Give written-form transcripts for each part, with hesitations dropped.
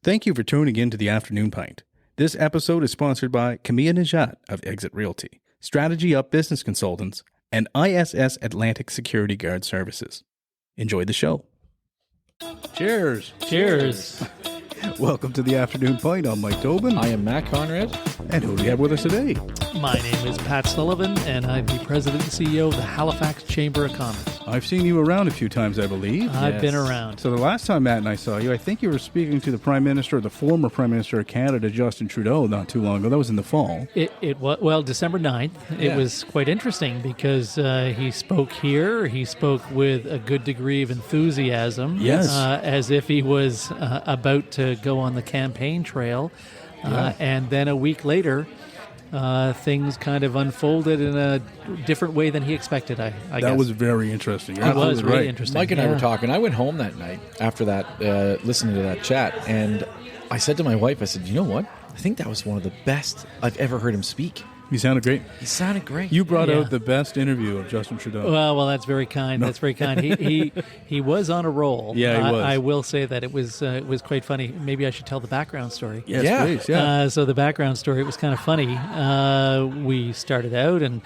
Thank you for tuning in to the Afternoon Pint. This episode is sponsored by Camilla Najat of Exit Realty, Strategy Up Business Consultants, and ISS Atlantic Security Guard Services. Enjoy the show. Cheers. Cheers. Welcome to the Afternoon Pint. I'm Mike Tobin. I am Matt Conrad. And who do we have with us today? My name is Pat Sullivan, and I'm the President and CEO of the Halifax Chamber of Commerce. I've seen you around a few times, I believe. I've been around. So the last time Matt and I saw you, I think you were speaking to the Prime Minister, the former Prime Minister of Canada, Justin Trudeau, not too long ago. That was in the fall. It was, well, December 9th. It was quite interesting because he spoke here. He spoke with a good degree of enthusiasm. Yes. As if he was about to go on the campaign trail. And then a week later, things kind of unfolded in a different way than he expected, I guess. That was very interesting. It was really interesting. Mike and I were talking. I went home that night after that, listening to that chat, and I said to my wife, I said, you know what? I think that was one of the best I've ever heard him speak. He sounded great. He sounded great. You brought out the best interview of Justin Trudeau. Well, that's very kind. That's very kind. He was on a roll. Yeah, he was. I will say that it was quite funny. Maybe I should tell the background story. Yes, please. Yeah. So the background story, it was kind of funny. We started out, and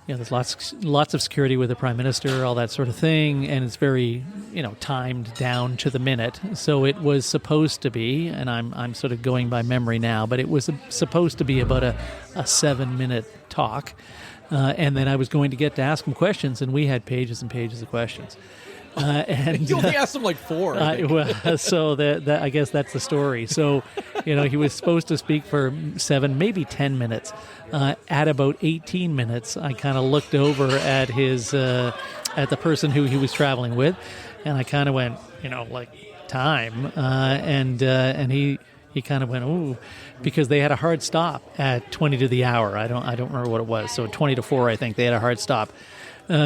there's lots of security with the Prime Minister, all that sort of thing, and it's very timed down to the minute. So it was supposed to be, and I'm sort of going by memory now, but it was supposed to be about a 7-minute talk, and then I was going to get to ask him questions, and we had pages and pages of questions. And you only asked him like 4. So I guess that's the story. So, he was supposed to speak for 7, maybe 10 minutes. At about 18 minutes, I kind of looked over at at the person who he was traveling with, and I kind of went, time, and he kind of went, ooh, because they had a hard stop at 20 to the hour. I don't remember what it was. So 20 to 4, I think they had a hard stop.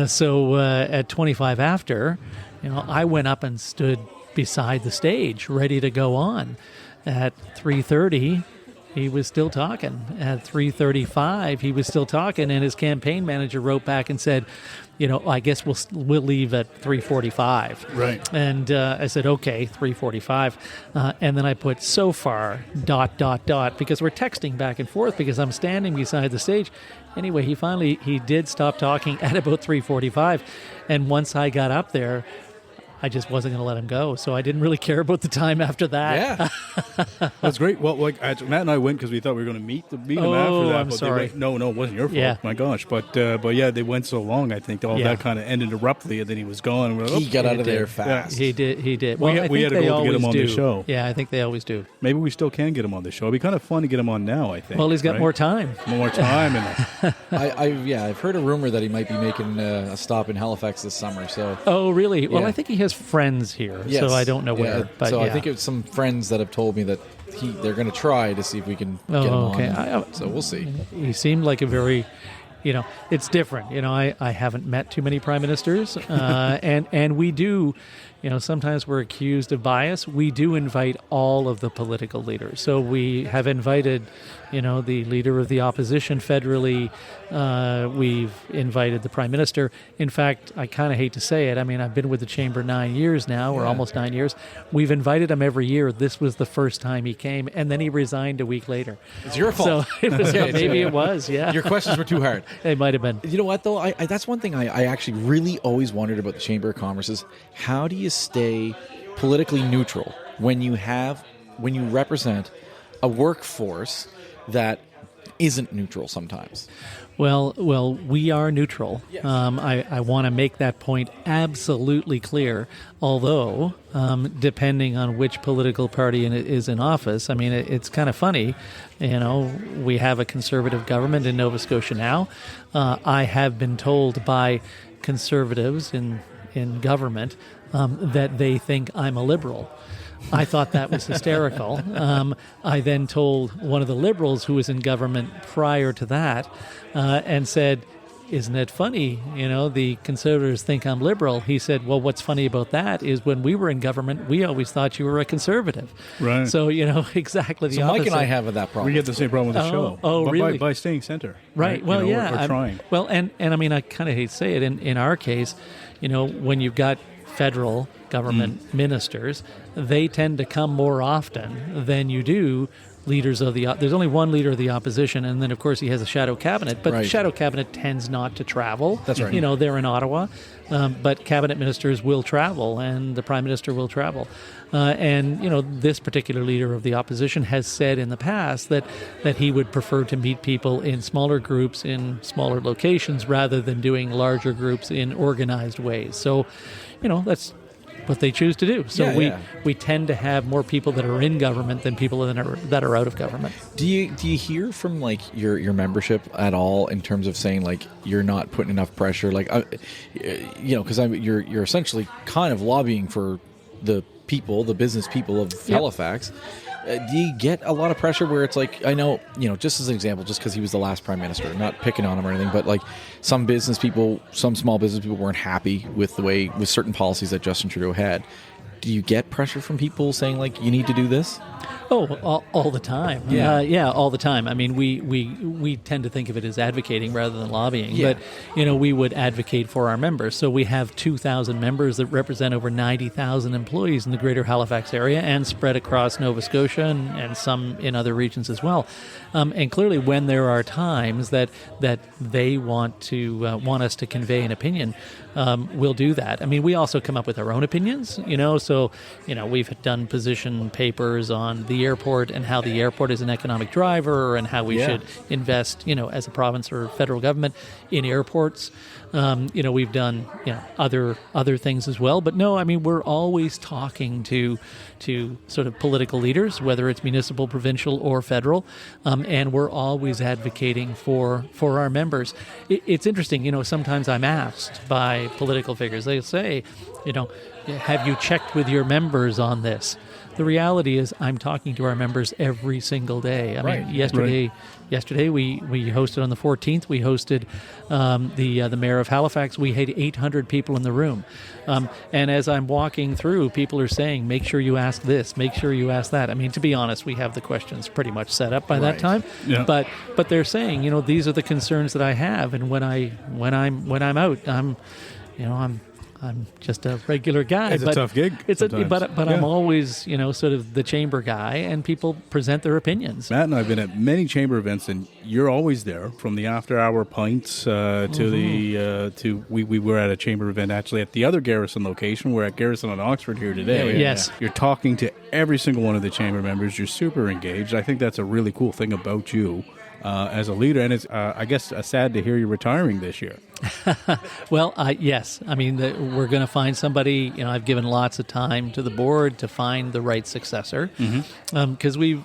So at 25 after, I went up and stood beside the stage, ready to go on. At 3:30, he was still talking. At 3:35, he was still talking, and his campaign manager wrote back and said, I guess we'll leave at 3:45. Right. And I said, okay, 3:45. And then I put so far, ... because we're texting back and forth because I'm standing beside the stage. Anyway, he did stop talking at about 3:45. And once I got up there, I just wasn't going to let him go. So I didn't really care about the time after that. Yeah. That's great. Well, Matt and I went because we thought we were going to meet him after that. I'm sorry. No, it wasn't your fault. Yeah. My gosh. But yeah, they went so long, I think. All that kind of ended abruptly, and then he was gone. He got out of there fast. He did. Well, Well, we had to go to get him on the show. Yeah, I think they always do. Maybe we still can get him on the show. It'd be kind of fun to get him on now, I think. Well, he's got more time. More time. And I've heard a rumor that he might be making a stop in Halifax this summer. So. Oh, really? Well, Yeah. I think he has friends here. Yes. So I don't know where. But I think it's some friends that have told me that they're going to try to see if we can get him on. So we'll see. He seemed like a very, it's different. I haven't met too many prime ministers, and we do. Sometimes we're accused of bias. We do invite all of the political leaders. So we have invited, the leader of the opposition federally. We've invited the Prime Minister. In fact, I kind of hate to say it. I mean, I've been with the Chamber 9 years now, or almost 9 years. We've invited him every year. This was the first time he came, and then he resigned a week later. It's your fault. So maybe it was, yeah. Your questions were too hard. They might have been. You know what, though? I that's one thing I actually really always wondered about the Chamber of Commerce is how do you stay politically neutral when you represent a workforce that isn't neutral sometimes? Well, we are neutral. Yes. I want to make that point absolutely clear. Although, depending on which political party is in office, I mean, it's kind of funny. We have a conservative government in Nova Scotia now. I have been told by conservatives in government that they think I'm a liberal. I thought that was hysterical. I then told one of the Liberals who was in government prior to that and said, isn't it funny, the Conservatives think I'm liberal. He said, well, what's funny about that is when we were in government, we always thought you were a conservative. Right. So, exactly the so opposite. Mike and I have that problem. We get the same problem with the show. Oh, really? By staying center. Right. Well, yeah. We're trying. Well, and I mean, I kind of hate to say it. In our case, when you've got federal government ministers, they tend to come more often than you do leaders of the... There's only one leader of the opposition, and then, of course, he has a shadow cabinet, but the shadow cabinet tends not to travel. That's right. They're in Ottawa, but cabinet ministers will travel, and the Prime Minister will travel. This particular leader of the opposition has said in the past that he would prefer to meet people in smaller groups in smaller locations rather than doing larger groups in organized ways. So, that's what they choose to do. So we tend to have more people that are in government than people that are out of government. Do you hear from like your membership at all in terms of saying like you're not putting enough pressure, like because you're essentially kind of lobbying for the business people of Halifax. Do you get a lot of pressure where it's like, I know, just as an example, just because he was the last Prime Minister, not picking on him or anything, but like some small business people weren't happy with certain policies that Justin Trudeau had. Do you get pressure from people saying like, you need to do this? Oh, all the time. Yeah. All the time. I mean, we tend to think of it as advocating rather than lobbying. Yeah. But, we would advocate for our members. So we have 2,000 members that represent over 90,000 employees in the greater Halifax area and spread across Nova Scotia and some in other regions as well. And clearly when there are times that they want us to convey an opinion, we'll do that. I mean, we also come up with our own opinions, so, we've done position papers on the airport and how the airport is an economic driver and how we should invest, as a province or federal government in airports. We've done, other things as well. But no, I mean, we're always talking to sort of political leaders, whether it's municipal, provincial, or federal, and we're always advocating for our members. It's interesting, sometimes I'm asked by political figures, they say, have you checked with your members on this? The reality is I'm talking to our members every single day. I mean, yesterday we hosted on the 14th, we hosted the mayor of Halifax. We had 800 people in the room. And as I'm walking through, people are saying, make sure you ask this, make sure you ask that. I mean, to be honest, we have the questions pretty much set up by that time. Yeah. But they're saying, these are the concerns that I have. And when I'm out, I'm just a regular guy. It's a tough gig. But I'm always, sort of the chamber guy, and people present their opinions. Matt and I have been at many chamber events, and you're always there, from the after-hour pints to we were at a chamber event actually at the other Garrison location. We're at Garrison on Oxford here today. Yes. You're talking to every single one of the chamber members. You're super engaged. I think that's a really cool thing about you as a leader, and it's, I guess, sad to hear you're retiring this year. Well, yes. I mean, we're going to find somebody. I've given lots of time to the board to find the right successor, because we've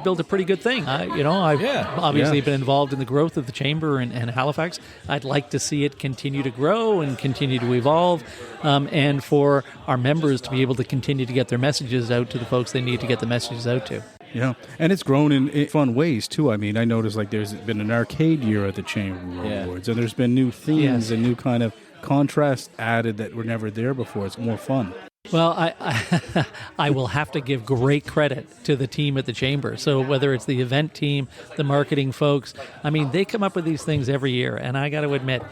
built a pretty good thing. I've obviously been involved in the growth of the chamber and Halifax. I'd like to see it continue to grow and continue to evolve, and for our members to be able to continue to get their messages out to the folks they need to get the messages out to. Yeah, and it's grown in fun ways, too. I mean, I noticed like there's been an arcade year at the Chamber Awards, and there's been new themes and new kind of contrast added that were never there before. It's more fun. Well, I will have to give great credit to the team at the Chamber. So whether it's the event team, the marketing folks, I mean, they come up with these things every year, and I got to admit,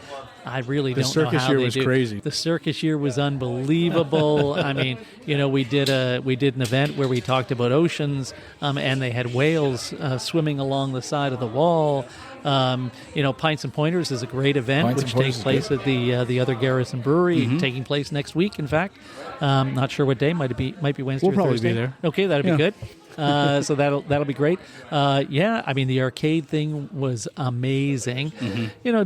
I really don't know how they do. The circus year was crazy. The circus year was unbelievable. I mean, we did an event where we talked about oceans, and they had whales swimming along the side of the wall. Pints and Pointers is a great event, which takes place at the other Garrison Brewery, taking place next week. In fact, not sure what day. Might be Wednesday. We'll or probably Thursday. be there. Okay, that'll be good. So that'll be great. I mean, the arcade thing was amazing.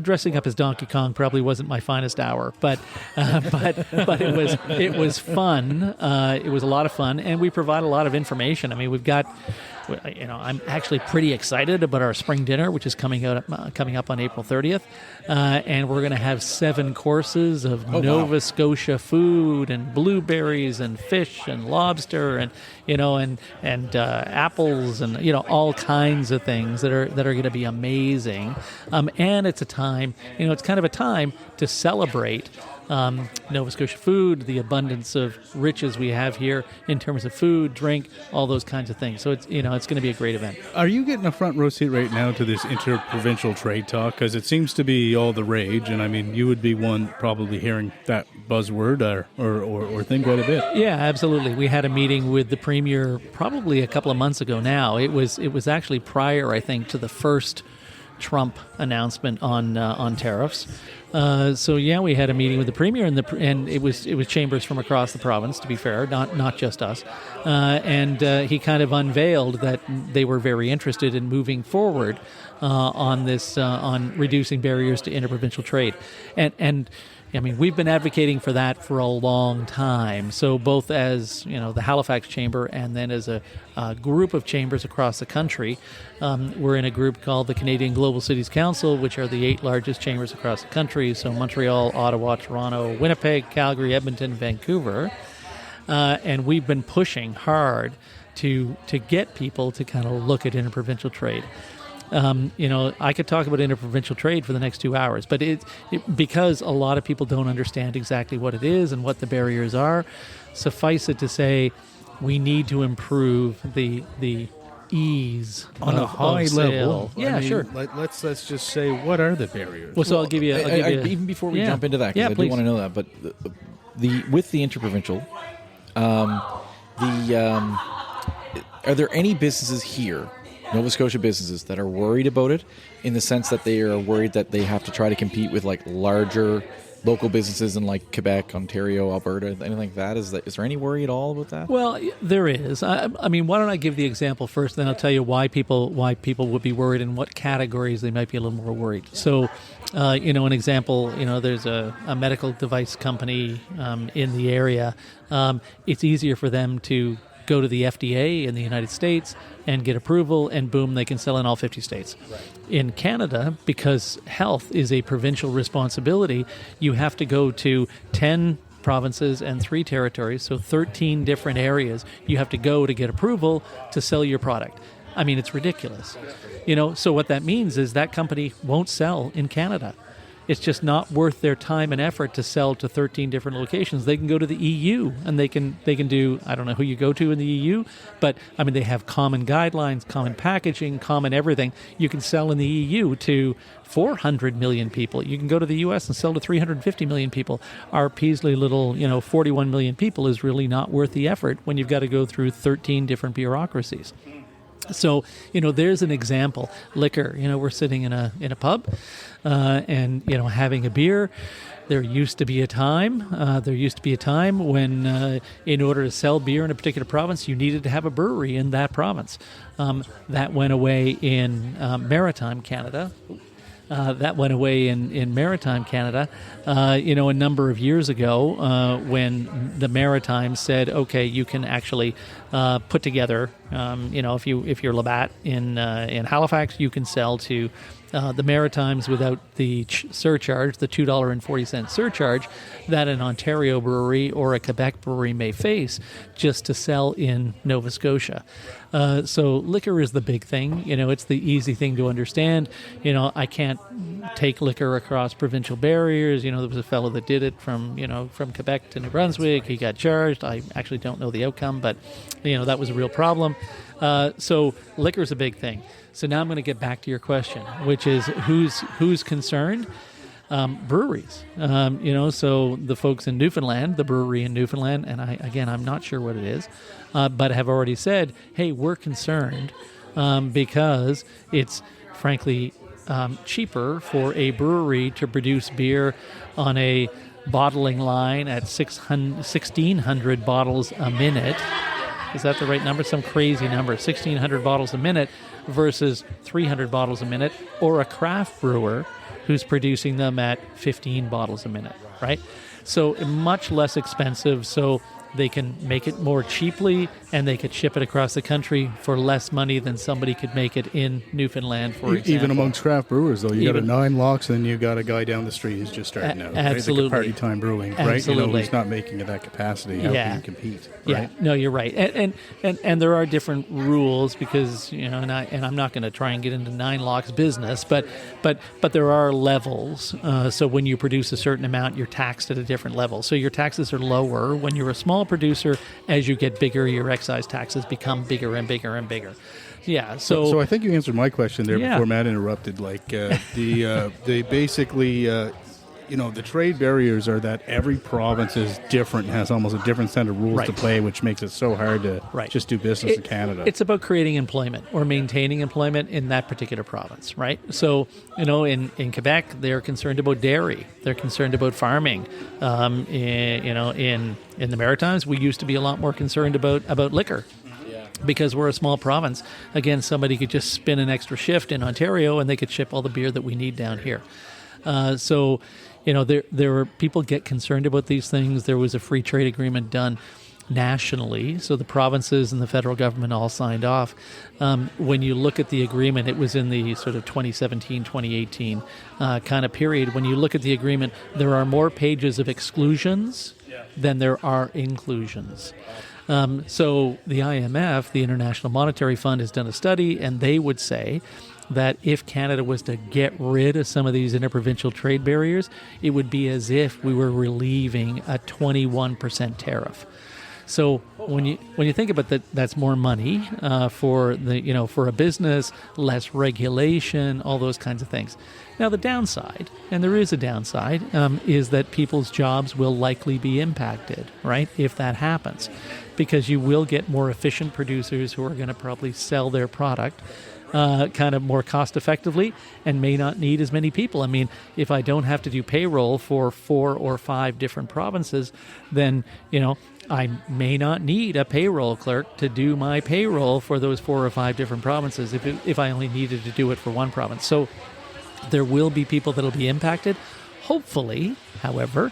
Dressing up as Donkey Kong probably wasn't my finest hour, but it was fun. It was a lot of fun, and we provide a lot of information. I mean, we've got. I'm actually pretty excited about our spring dinner, which is coming up on April 30th, and we're going to have 7 courses of Nova Scotia food and blueberries and fish and lobster and apples and all kinds of things that are going to be amazing. And it's a time, it's kind of a time to celebrate Nova Scotia food, the abundance of riches we have here in terms of food, drink, all those kinds of things. So it's going to be a great event. Are you getting a front row seat right now to this interprovincial trade talk? Because it seems to be all the rage, and I mean, you would be one probably hearing that buzzword or think quite a bit. Yeah, absolutely. We had a meeting with the Premier probably a couple of months ago now. It was actually prior, I think, to the first Trump announcement on tariffs. We had a meeting with the Premier, and it was chambers from across the province, to be fair, not just us. He kind of unveiled that they were very interested in moving forward on this, on reducing barriers to interprovincial trade. And I mean, we've been advocating for that for a long time. So both as, the Halifax Chamber and then as a group of chambers across the country, we're in a group called the Canadian Global Cities Council, which are the 8 largest chambers across the country. So Montreal, Ottawa, Toronto, Winnipeg, Calgary, Edmonton, Vancouver. And we've been pushing hard to get people to kind of look at interprovincial trade. I could talk about interprovincial trade for the next 2 hours, but because a lot of people don't understand exactly what it is and what the barriers are, suffice it to say, we need to improve the ease on a high level. Yeah, I mean, sure. Let's just say, what are the barriers? Well, so I'll give you even before we jump into that, because I do want to know that. But with the interprovincial, are there any businesses here, Nova Scotia businesses, that are worried about it, in the sense that they are worried that they have to try to compete with like larger local businesses in like Quebec, Ontario, Alberta, anything like that? Is there any worry at all about that? Well, there is. I mean, why don't I give the example first, then I'll tell you why people would be worried and what categories they might be a little more worried. So, an example, there's a medical device company in the area. It's easier for them to go to the FDA in the United States and get approval, and boom, they can sell in all 50 states. Right. In Canada, because health is a provincial responsibility, you have to go to 10 provinces and 3 territories, so 13 different areas you have to go to get approval to sell your product. I mean, it's ridiculous. So what that means is that company won't sell in Canada. It's just not worth their time and effort to sell to 13 different locations. They can go to the EU, and they can do, I don't know who you go to in the EU, but I mean, they have common guidelines, common packaging, common everything. You can sell in the EU to 400 million people. You can go to the US and sell to 350 million people. Our Peasley little, 41 million people is really not worth the effort when you've got to go through 13 different bureaucracies. So, there's an example. Liquor, we're sitting in a pub and, having a beer. There used to be a time when in order to sell beer in a particular province, you needed to have a brewery in that province. That went away in maritime Canada. In maritime Canada, a number of years ago, when the Maritimes said, okay, you can actually put together, if you're Labatt in Halifax, you can sell to the Maritimes without the surcharge, the $2.40 surcharge that an Ontario brewery or a Quebec brewery may face just to sell in Nova Scotia. So liquor is the big thing. It's the easy thing to understand. I can't take liquor across provincial barriers. There was a fellow that did it from Quebec to New Brunswick. He got charged. I actually don't know the outcome, but that was a real problem. So liquor is a big thing. So now I'm going to get back to your question, which is who's concerned? Breweries. So the folks in Newfoundland, the brewery in Newfoundland, and I'm not sure what it is, but have already said, hey, we're concerned because it's frankly cheaper for a brewery to produce beer on a bottling line at 1,600 bottles a minute. Is that the right number? Some crazy number. 1,600 bottles a minute versus 300 bottles a minute, or a craft brewer who's producing them at 15 bottles a minute, right? So much less expensive. So they can make it more cheaply, and they could ship it across the country for less money than somebody could make it in Newfoundland, for example. Even amongst craft brewers, though, you got a 9 Locks, and you got a guy down the street who's just starting out. Absolutely. Right? Like a Party Time Brewing, right? Absolutely. He's not making it that capacity. How can he compete? Yeah, Right? no, you're right, and there are different rules because and I'm not going to try and get into 9 Locks business, but there are levels. So when you produce a certain amount, you're taxed at a different level. So your taxes are lower when you're a small producer. As you get bigger, your excise taxes become bigger and bigger and bigger. Yeah. So I think you answered my question there before Matt interrupted. Like they basically. The trade barriers are that every province is different, has almost a different set of rules to play, which makes it so hard to just do business in Canada. It's about creating employment or maintaining employment in that particular province, right? So, in Quebec, they're concerned about dairy. They're concerned about farming. In the Maritimes, we used to be a lot more concerned about liquor. Because we're a small province. Again, somebody could just spin an extra shift in Ontario and they could ship all the beer that we need down here. There were people get concerned about these things. There was a free trade agreement done nationally, so the provinces and the federal government all signed off. When you look at the agreement, it was in the sort of 2017, 2018 kind of period. When you look at the agreement, there are more pages of exclusions than there are inclusions. So the IMF, the International Monetary Fund, has done a study, and they would say that if Canada was to get rid of some of these interprovincial trade barriers, it would be as if we were relieving a 21% tariff. So when you think about that, that's more money for a business, less regulation, all those kinds of things. Now the downside, and there is a downside, is that people's jobs will likely be impacted, right? If that happens, because you will get more efficient producers who are going to probably sell their product kind of more cost effectively and may not need as many people. I mean, if I don't have to do payroll for 4 or 5 different provinces, then, I may not need a payroll clerk to do my payroll for those 4 or 5 different provinces if I only needed to do it for one province. So there will be people that will be impacted. Hopefully, however,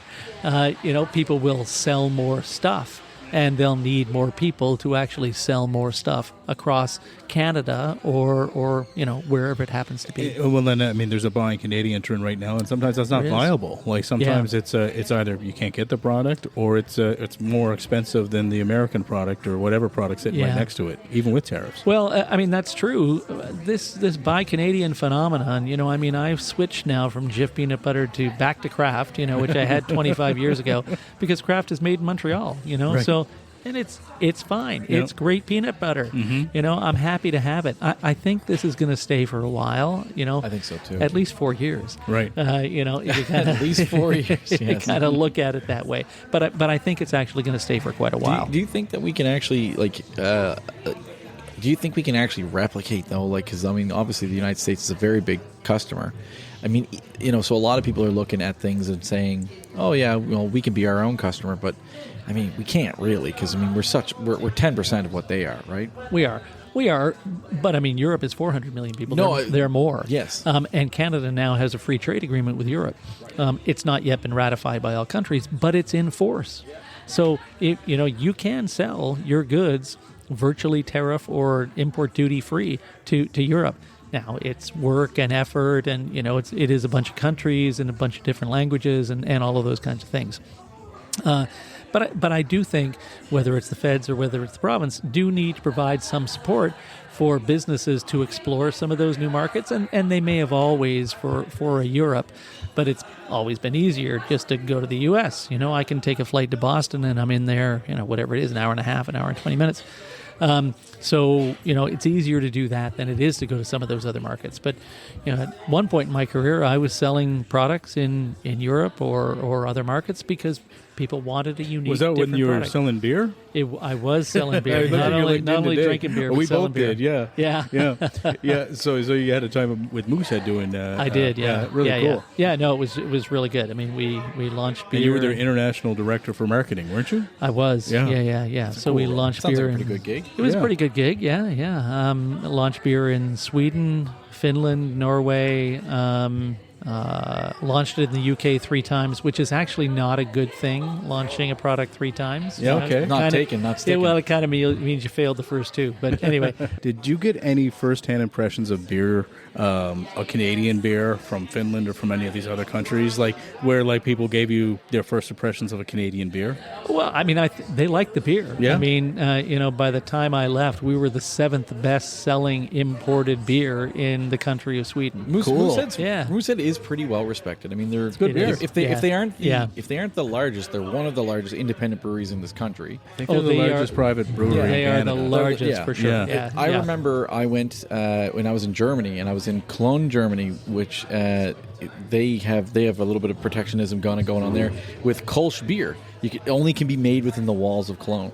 people will sell more stuff. And they'll need more people to actually sell more stuff across Canada or wherever it happens to be. Well, then there's a Buy Canadian trend right now, and sometimes that's not viable. Like sometimes it's either you can't get the product or it's more expensive than the American product or whatever product sitting right next to it, even with tariffs. Well, that's true. This Buy Canadian phenomenon. I've switched now from Jif peanut butter back to Kraft. Which I had 25 years ago because Kraft is made in Montreal. Right. So. And it's fine. Yep. It's great peanut butter. Mm-hmm. I'm happy to have it. I think this is going to stay for a while. I think so too. At least 4 years. Right. At least 4 years. You kind of look at it that way. But I think it's actually going to stay for quite a while. Do you think that we can actually do you think we can actually replicate though? Because obviously the United States is a very big customer. So a lot of people are looking at things and saying, "Oh yeah, we can be our own customer," but we can't really because we're 10% of what they are, right? We are, but Europe is 400 million people. No, they're more. Yes, and Canada now has a free trade agreement with Europe. It's not yet been ratified by all countries, but it's in force. So you can sell your goods virtually tariff or import duty free to Europe. Now, it's work and effort, and it is a bunch of countries and a bunch of different languages and all of those kinds of things. But I do think whether it's the feds or whether it's the province do need to provide some support for businesses to explore some of those new markets, and they may have always for Europe, but it's always been easier just to go to the U.S. I can take a flight to Boston and I'm in there, whatever it is, an hour and a half, an hour and 20 minutes. So it's easier to do that than it is to go to some of those other markets. But, at one point in my career, I was selling products in Europe or other markets because people wanted a unique. Was that when you product. Were selling beer? I was selling beer. not only drinking beer, but we selling both beer. Did, yeah. So you had a time with Moosehead doing. I did, yeah. Really cool. Yeah. No, it was really good. We launched beer. And you were their international director for marketing, weren't you? I was. Yeah. That's so cool. we launched Sounds beer. Like a pretty good gig. It was a pretty good gig. Yeah. Launched beer in Sweden, Finland, Norway. Launched it in the UK 3 times, which is actually not a good thing, launching a product 3 times. Yeah, okay. Not taken, not sticking. Well, it kind of means you failed the first 2. But anyway. Did you get any first-hand impressions of beer, a Canadian beer from Finland or from any of these other countries, like where like people gave you their first impressions of a Canadian beer? Well, I mean, they liked the beer. Yeah. I mean, by the time I left, we were the 7th best-selling imported beer in the country of Sweden. Moosehead is pretty well respected. I mean, they're good beer. If they aren't the largest, they're one of the largest independent breweries in this country. I think they're the largest private brewery. They in are Canada. the largest for sure. Yeah. I remember I went when I was in Germany, and I was in Cologne, Germany, which they have a little bit of protectionism going on there with Kolsch beer. Only can be made within the walls of Cologne.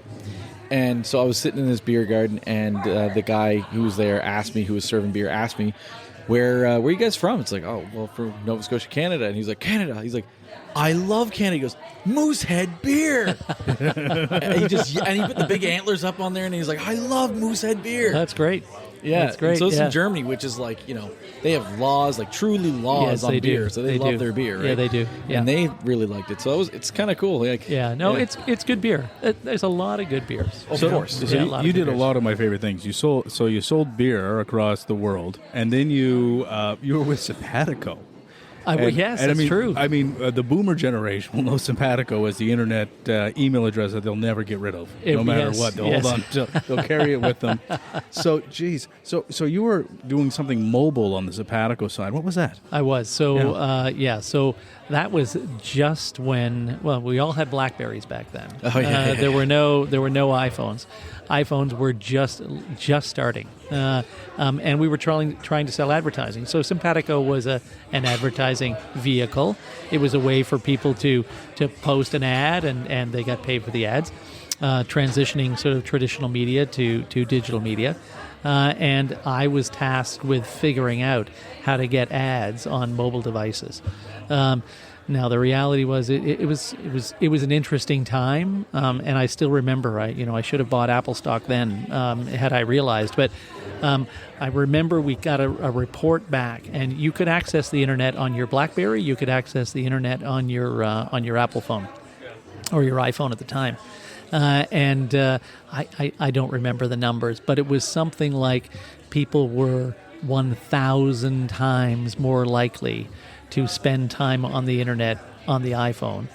And so I was sitting in this beer garden, and the guy who was there who was serving beer, asked me, where are you guys from? It's like, oh, well, from Nova Scotia, Canada. And he's like, Canada? He's like, I love Canada. He goes, Moosehead beer. and he put the big antlers up on there, and he's like, I love Moosehead beer. That's great. Yeah, that's great. So it's in Germany, which is like, they have laws, like truly laws on beer. So they love their beer, right? Yeah, they do. Yeah. And they really liked it. So it's kind of cool. Like, it's good beer. There's a lot of good beers. Of course. So you did a lot of my favorite things. You sold beer across the world, and then you were with Simpatico. That's true. I mean, the boomer generation will know Simpatico as the internet email address that they'll never get rid of, no matter what. They'll hold on, they'll carry it with them. So, so you were doing something mobile on the Simpatico side. What was that? I was. So, so that was just when. Well, we all had Blackberries back then. Oh yeah. There were no iPhones. iPhones were just starting, and we were trying to sell advertising. So Simpatico was an advertising vehicle. It was a way for people to post an ad, and they got paid for the ads, transitioning sort of traditional media to digital media. And I was tasked with figuring out how to get ads on mobile devices. Now the reality was it was an interesting time, and I still remember I should have bought Apple stock then had I realized. But I remember we got a report back, and you could access the internet on your BlackBerry, you could access the internet on your Apple phone or your iPhone at the time. And I don't remember the numbers, but it was something like people were 1,000 times more likely to spend time on the internet on the iPhone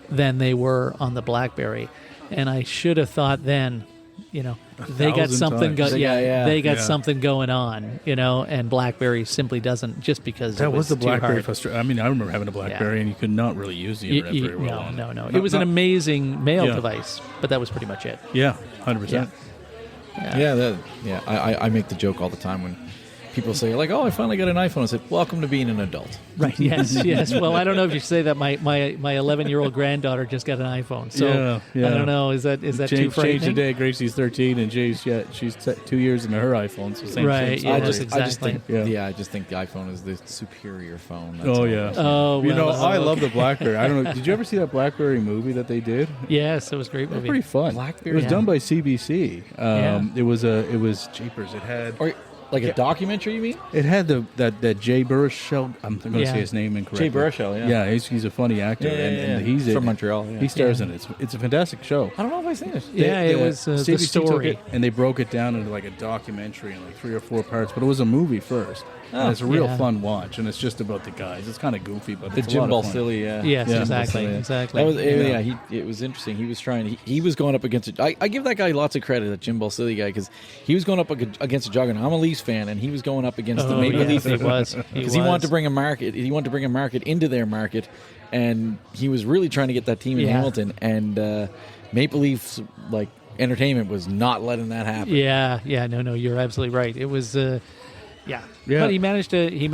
than they were on the BlackBerry. And I should have thought then, they got something something going on, and BlackBerry simply doesn't, just because that it was the too BlackBerry hard. frustration. I mean, I remember having a BlackBerry, and you could not really use the internet very well. No. It was an amazing mail device, but that was pretty much it. Yeah, 100%. I make the joke all the time when people say, like, oh, I finally got an iPhone. I said, welcome to being an adult. Right, yes. Well, I don't know if you say that. My 11-year-old granddaughter just got an iPhone. So I don't know. Is that too frightening? Changed today. Gracie's 13, and she's 2 years into her iPhone. So same right, thing. exactly. I just think the iPhone is the superior phone. That's I love the BlackBerry. I don't know. Did you ever see that BlackBerry movie that they did? Yes, it was a great movie. It was pretty fun. BlackBerry. It was done by CBC. It was Jeepers. It had. Like a documentary, you mean? It had that Jay Baruchel. I'm going to say his name incorrectly. Jay Baruchel, yeah. He's a funny actor, and he's from Montreal. Yeah. He stars in it. It's a fantastic show. I don't know if I've seen it. It was the CBC story, took it, and they broke it down into like a documentary in like 3 or 4 parts. But it was a movie first. And it's a real fun watch, and it's just about the guys. It's kind of goofy, but the Jim Balsillie, Yes, exactly. That was it was interesting. He was trying. He was going up against. I give that guy lots of credit, that Jim Balsillie guy, because he was going up against a juggernaut. I'm a Leafs fan, and he was going up against the Maple Leafs. He was because he wanted to bring a market. He wanted to bring a market into their market, and he was really trying to get that team in Hamilton. And Maple Leafs entertainment was not letting that happen. No, you're absolutely right. It was. But he managed to, he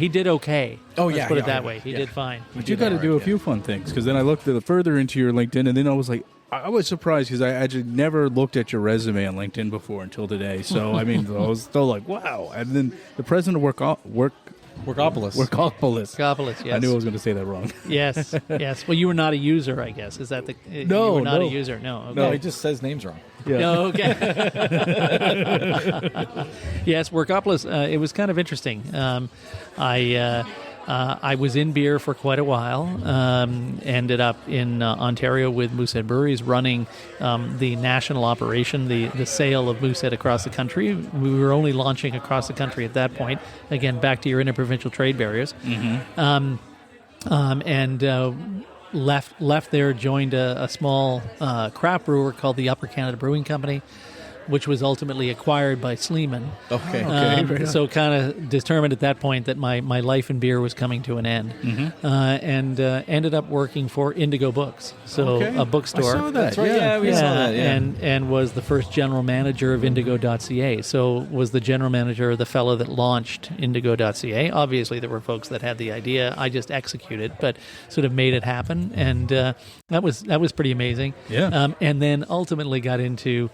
did okay. Let's put it that way. He did fine. But you got to do a few fun things, because then I looked further into your LinkedIn, and then I was like, I was surprised because I actually never looked at your resume on LinkedIn before until today. So, I mean, I was still like, wow. And then the president of Workopolis, yes. I knew I was going to say that wrong. Yes. Well, you were not a user, I guess. Is that the... No, you were not a user. No, okay. No, he just says names wrong. Yeah. No, okay. Yes, Workopolis, it was kind of interesting. I was in beer for quite a while. Ended up in Ontario with Moosehead Breweries, running the national operation, the sale of Moosehead across the country. We were only launching across the country at that point. Again, back to your interprovincial trade barriers. Left there, joined a small craft brewer called the Upper Canada Brewing Company, which was ultimately acquired by Sleeman. Okay. So kind of determined at that point that my life in beer was coming to an end. And ended up working for Indigo Books, so a bookstore. I saw that. That's right. We saw that. Yeah. And was the first general manager of Indigo.ca. So was the general manager, the fellow that launched Indigo.ca. Obviously, there were folks that had the idea. I just executed, but sort of made it happen. And that was pretty amazing. Yeah. And then ultimately got into...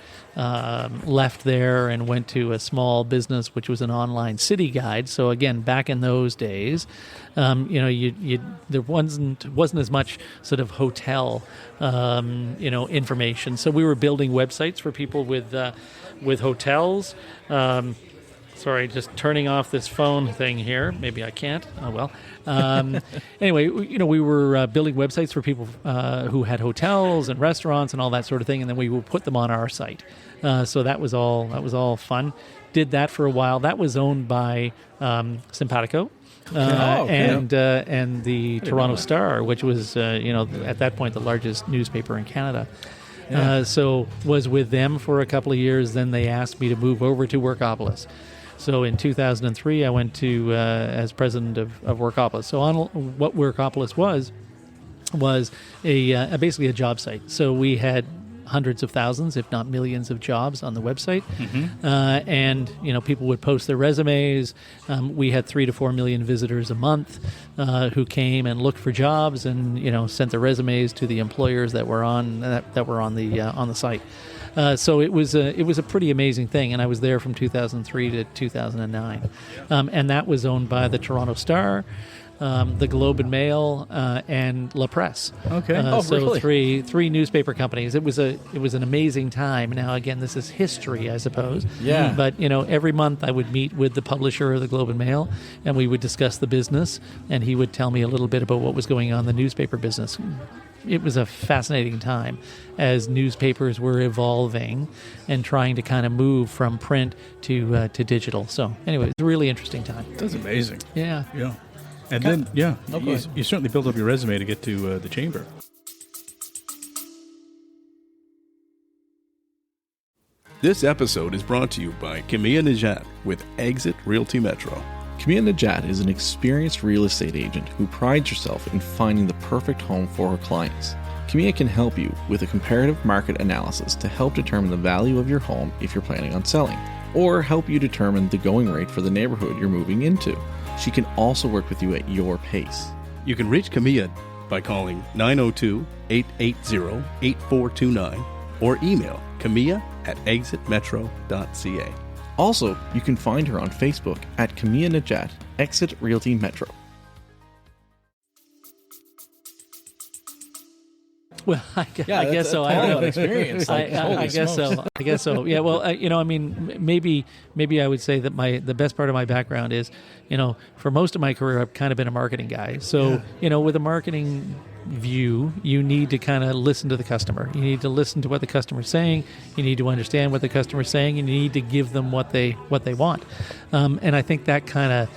left there and went to a small business, which was an online city guide. So again, back in those days, there wasn't as much sort of hotel, information. So we were building websites for people with hotels. Sorry, just turning off this phone thing here. Maybe I can't. Oh, well. Anyway, we were building websites for people who had hotels and restaurants and all that sort of thing, and then we would put them on our site. So that was all fun. Did that for a while. That was owned by Simpatico. And the Toronto Star, which was, at that point the largest newspaper in Canada. So was with them for a couple of years. Then they asked me to move over to Workopolis. So in 2003, I went to as president of Workopolis. So what Workopolis was basically a job site. So we had hundreds of thousands, if not millions, of jobs on the website, and people would post their resumes. We had 3 to 4 million visitors a month who came and looked for jobs, and sent their resumes to the employers that were on the site. So it was a pretty amazing thing, and I was there from 2003 to 2009, and that was owned by the Toronto Star, the Globe and Mail, and La Presse. Okay. So really? three newspaper companies. It was an amazing time. Now again, this is history, I suppose. Yeah. But every month I would meet with the publisher of the Globe and Mail, and we would discuss the business, and he would tell me a little bit about what was going on in the newspaper business. It was a fascinating time as newspapers were evolving and trying to kind of move from print to digital. So anyway, it was a really interesting time. That's amazing. Yeah. Yeah. And then, you certainly built up your resume to get to the chamber. This episode is brought to you by Camilla Najat with Exit Realty Metro. Camilla Najat is an experienced real estate agent who prides herself in finding the perfect home for her clients. Camilla can help you with a comparative market analysis to help determine the value of your home if you're planning on selling, or help you determine the going rate for the neighborhood you're moving into. She can also work with you at your pace. You can reach Camilla by calling 902-880-8429 or email camilla@exitmetro.ca. Also, you can find her on Facebook at Camilla Najat, Exit Realty Metro. Well, I guess so. I don't know. Experience. I guess so. Yeah. Well, maybe I would say that the best part of my background is, for most of my career, I've kind of been a marketing guy. So, with a marketing view, you need to kind of listen to the customer. You need to listen to what the customer's saying. You need to understand what the customer's saying, and you need to give them what they want. And I think that kind of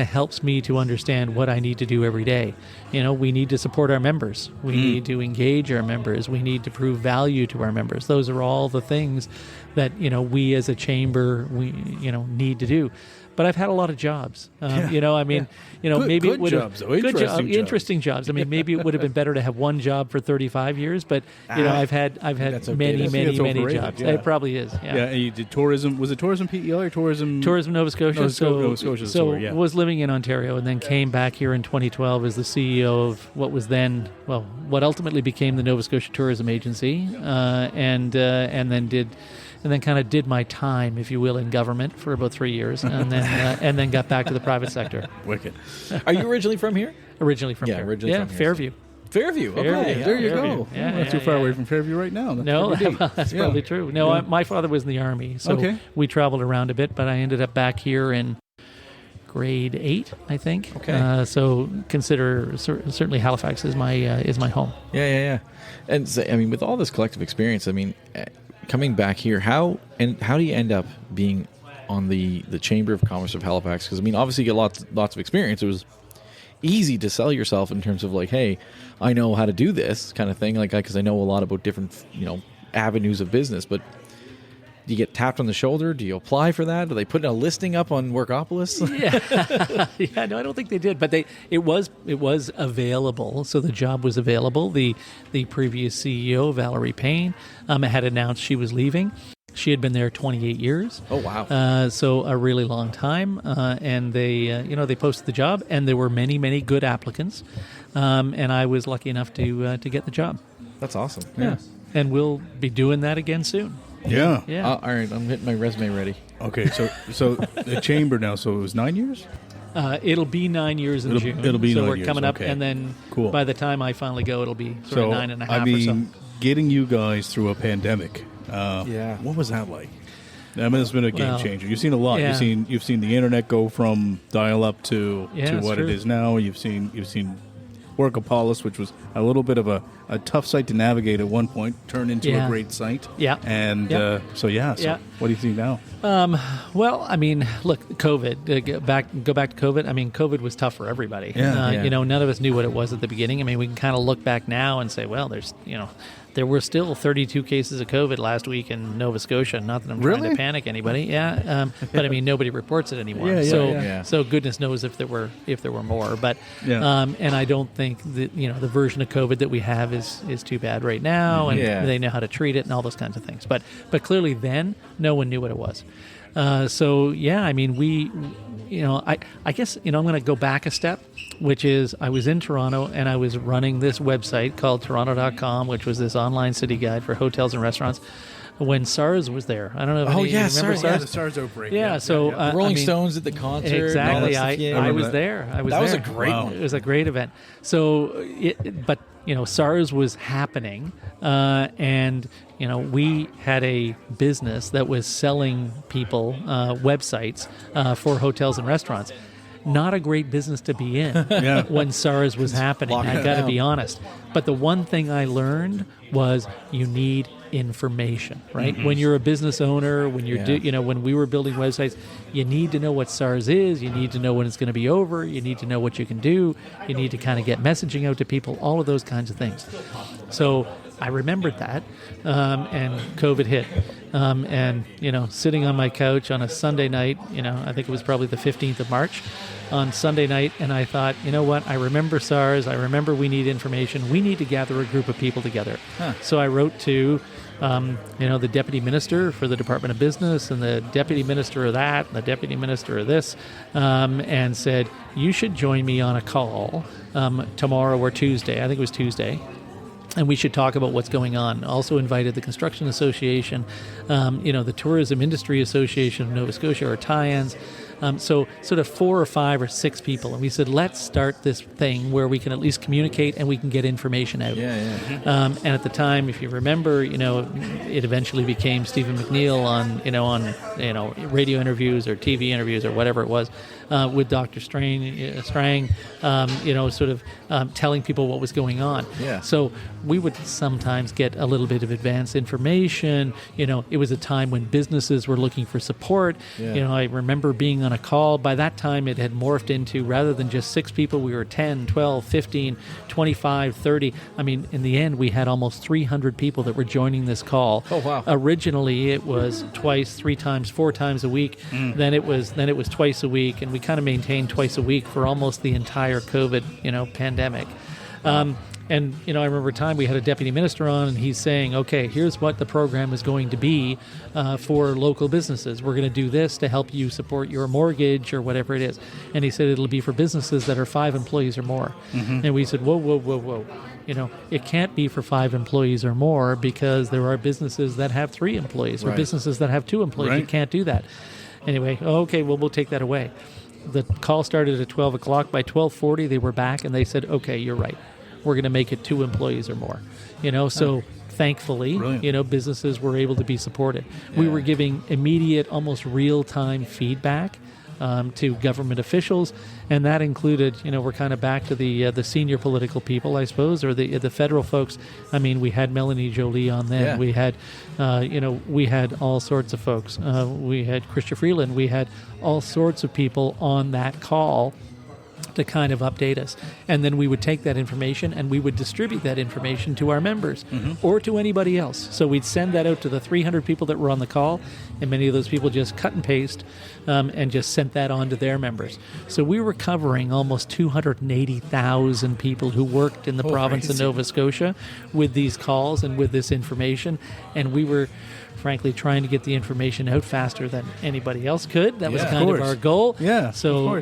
helps me to understand what I need to do every day. We need to support our members. We need to engage our members. We need to prove value to our members. Those are all the things that, we as a chamber, need to do. But I've had a lot of jobs. Maybe good it would have jobs, though. interesting jobs. I mean, maybe it would have been better to have one job for 35 years. But I've had many jobs. Yeah. It probably is. Yeah. And you did tourism. Was it Tourism PEL or Tourism Nova Scotia? Nova Scotia. So was living in Ontario and then came back here in 2012 as the CEO of what was then, what ultimately became the Nova Scotia Tourism Agency, and then kind of did my time, if you will, in government for about 3 years, and then got back to the private sector. Wicked. Are you originally from here? Originally from here. From here. Fairview. Fairview. Okay, there you Fairview. go. Yeah, not too far away from Fairview right now. That's probably true. My father was in the Army, so we traveled around a bit, but I ended up back here in grade 8, I think. Okay. So consider certainly Halifax is my home. Yeah. And so, I mean, with all this collective experience, I mean, coming back here, how do you end up being on the Chamber of Commerce of Halifax? Because I mean, obviously you get lots of experience. It was easy to sell yourself in terms of like, hey, I know how to do this kind of thing, like, because I know a lot about different avenues of business. But do you get tapped on the shoulder? Do you apply for that? Do they put a listing up on Workopolis? Yeah, no, I don't think they did, but it was available. So the job was available. The previous CEO, Valerie Payne, had announced she was leaving. She had been there 28 years. Oh wow! So a really long time, and they posted the job, and there were many good applicants, and I was lucky enough to get the job. That's awesome. Yeah, and we'll be doing that again soon. Yeah. Yeah. All right, I'm getting my resume ready. Okay, so the chamber now. So it was 9 years. It'll be 9 years in June. It'll be so 9 we're years, coming up, okay. and then Cool. by the time I finally go, it'll be sort of 9.5 I mean, or so. getting you guys through a pandemic. Yeah. What was that like? I mean, it's been a game Well, changer. You've seen a lot. yeah. You've seen the internet go from dial up to it's what true. it is now. You've seen Workopolis, which was a little bit of a tough site to navigate at one point, turned into a great site. Yeah. And Yep. So what do you think now? Well, I mean, look, COVID. Go back to COVID. I mean, COVID was tough for everybody. Yeah. None of us knew what it was at the beginning. I mean, we can kind of look back now and say, well, there were still 32 cases of COVID last week in Nova Scotia. Not that I'm trying Really? to panic anybody. Yeah. But I mean, nobody reports it anymore. Yeah. So goodness knows if there were more. But Yeah. and I don't think that the version of COVID that we have is too bad right now, and Yeah. they know how to treat it and all those kinds of things. But clearly then no one knew what it was. I mean, I guess I'm going to go back a step, which is I was in Toronto and I was running this website called Toronto.com, which was this online city guide for hotels and restaurants, when SARS was there. I don't know if you remember SARS. SARS. Yeah, the SARS outbreak. Yeah, so Rolling Stones at the concert. Exactly. and all that stuff. Yeah, I remember was that. there. That was a great Wow. one. It was a great event. So, but SARS was happening, and we had a business that was selling people websites for hotels and restaurants. Not a great business to be in when SARS was happening. Lock I it got to down. be honest. But the one thing I learned was you need information, right? When you're a business owner, when you're when we were building websites, you need to know what SARS is. You need to know when it's going to be over. You need to know what you can do. You need to kind of get messaging out to people. All of those kinds of things. So I remembered that, and COVID hit. And sitting on my couch on a Sunday night, I think it was probably the 15th of March, on Sunday night, and I thought, you know what? I remember SARS. I remember we need information. We need to gather a group of people together. So I wrote to the deputy minister for the Department of Business and the deputy minister of that and the deputy minister of this, and said, you should join me on a call tomorrow or Tuesday. I think it was Tuesday. And we should talk about what's going on. Also invited the Construction Association, the Tourism Industry Association of Nova Scotia, or tie-ins. So sort of 4 or 5 or 6 people. And we said, let's start this thing where we can at least communicate and we can get information out. And at the time, if you remember, it eventually became Stephen McNeil on radio interviews or TV interviews or whatever it was, with Dr. Strang, telling people what was going on. Yeah. So we would sometimes get a little bit of advance information. It was a time when businesses were looking for support. Yeah. I remember being on a call. By that time, it had morphed into, rather than just 6 people, we were 10, 12, 15, 25, 30. I mean, in the end, we had almost 300 people that were joining this call. Oh, wow. Originally, it was twice, 3 times, 4 times a week. Then it was twice a week, and we kind of maintained twice a week for almost the entire COVID, pandemic. And, I remember a time we had a deputy minister on, and he's saying, okay, here's what the program is going to be for local businesses. We're going to do this to help you support your mortgage or whatever it is. And he said it'll be for businesses that are 5 employees or more. And we said, whoa. It can't be for 5 employees or more, because there are businesses that have 3 employees or businesses that have 2 employees. Right. You can't do that. Anyway, okay, well, we'll take that away. The call started at 12 o'clock. By 12:40, they were back, and they said, okay, you're right. We're going to make it 2 employees or more. So thankfully, Brilliant. Businesses were able to be supported. We were giving immediate, almost real-time feedback to government officials, and that included, we're kind of back to the senior political people, I suppose, or the federal folks. I mean, we had Melanie Joly on then. Yeah. We had, we had all sorts of folks. We had Chrystia Freeland. We had all sorts of people on that call to kind of update us. And then we would take that information and we would distribute that information to our members or to anybody else. So we'd send that out to the 300 people that were on the call, and many of those people just cut and paste and just sent that on to their members. So we were covering almost 280,000 people who worked in the province of Nova Scotia with these calls and with this information, and we were frankly trying to get the information out faster than anybody else could. That was kind of our goal. Yeah. So,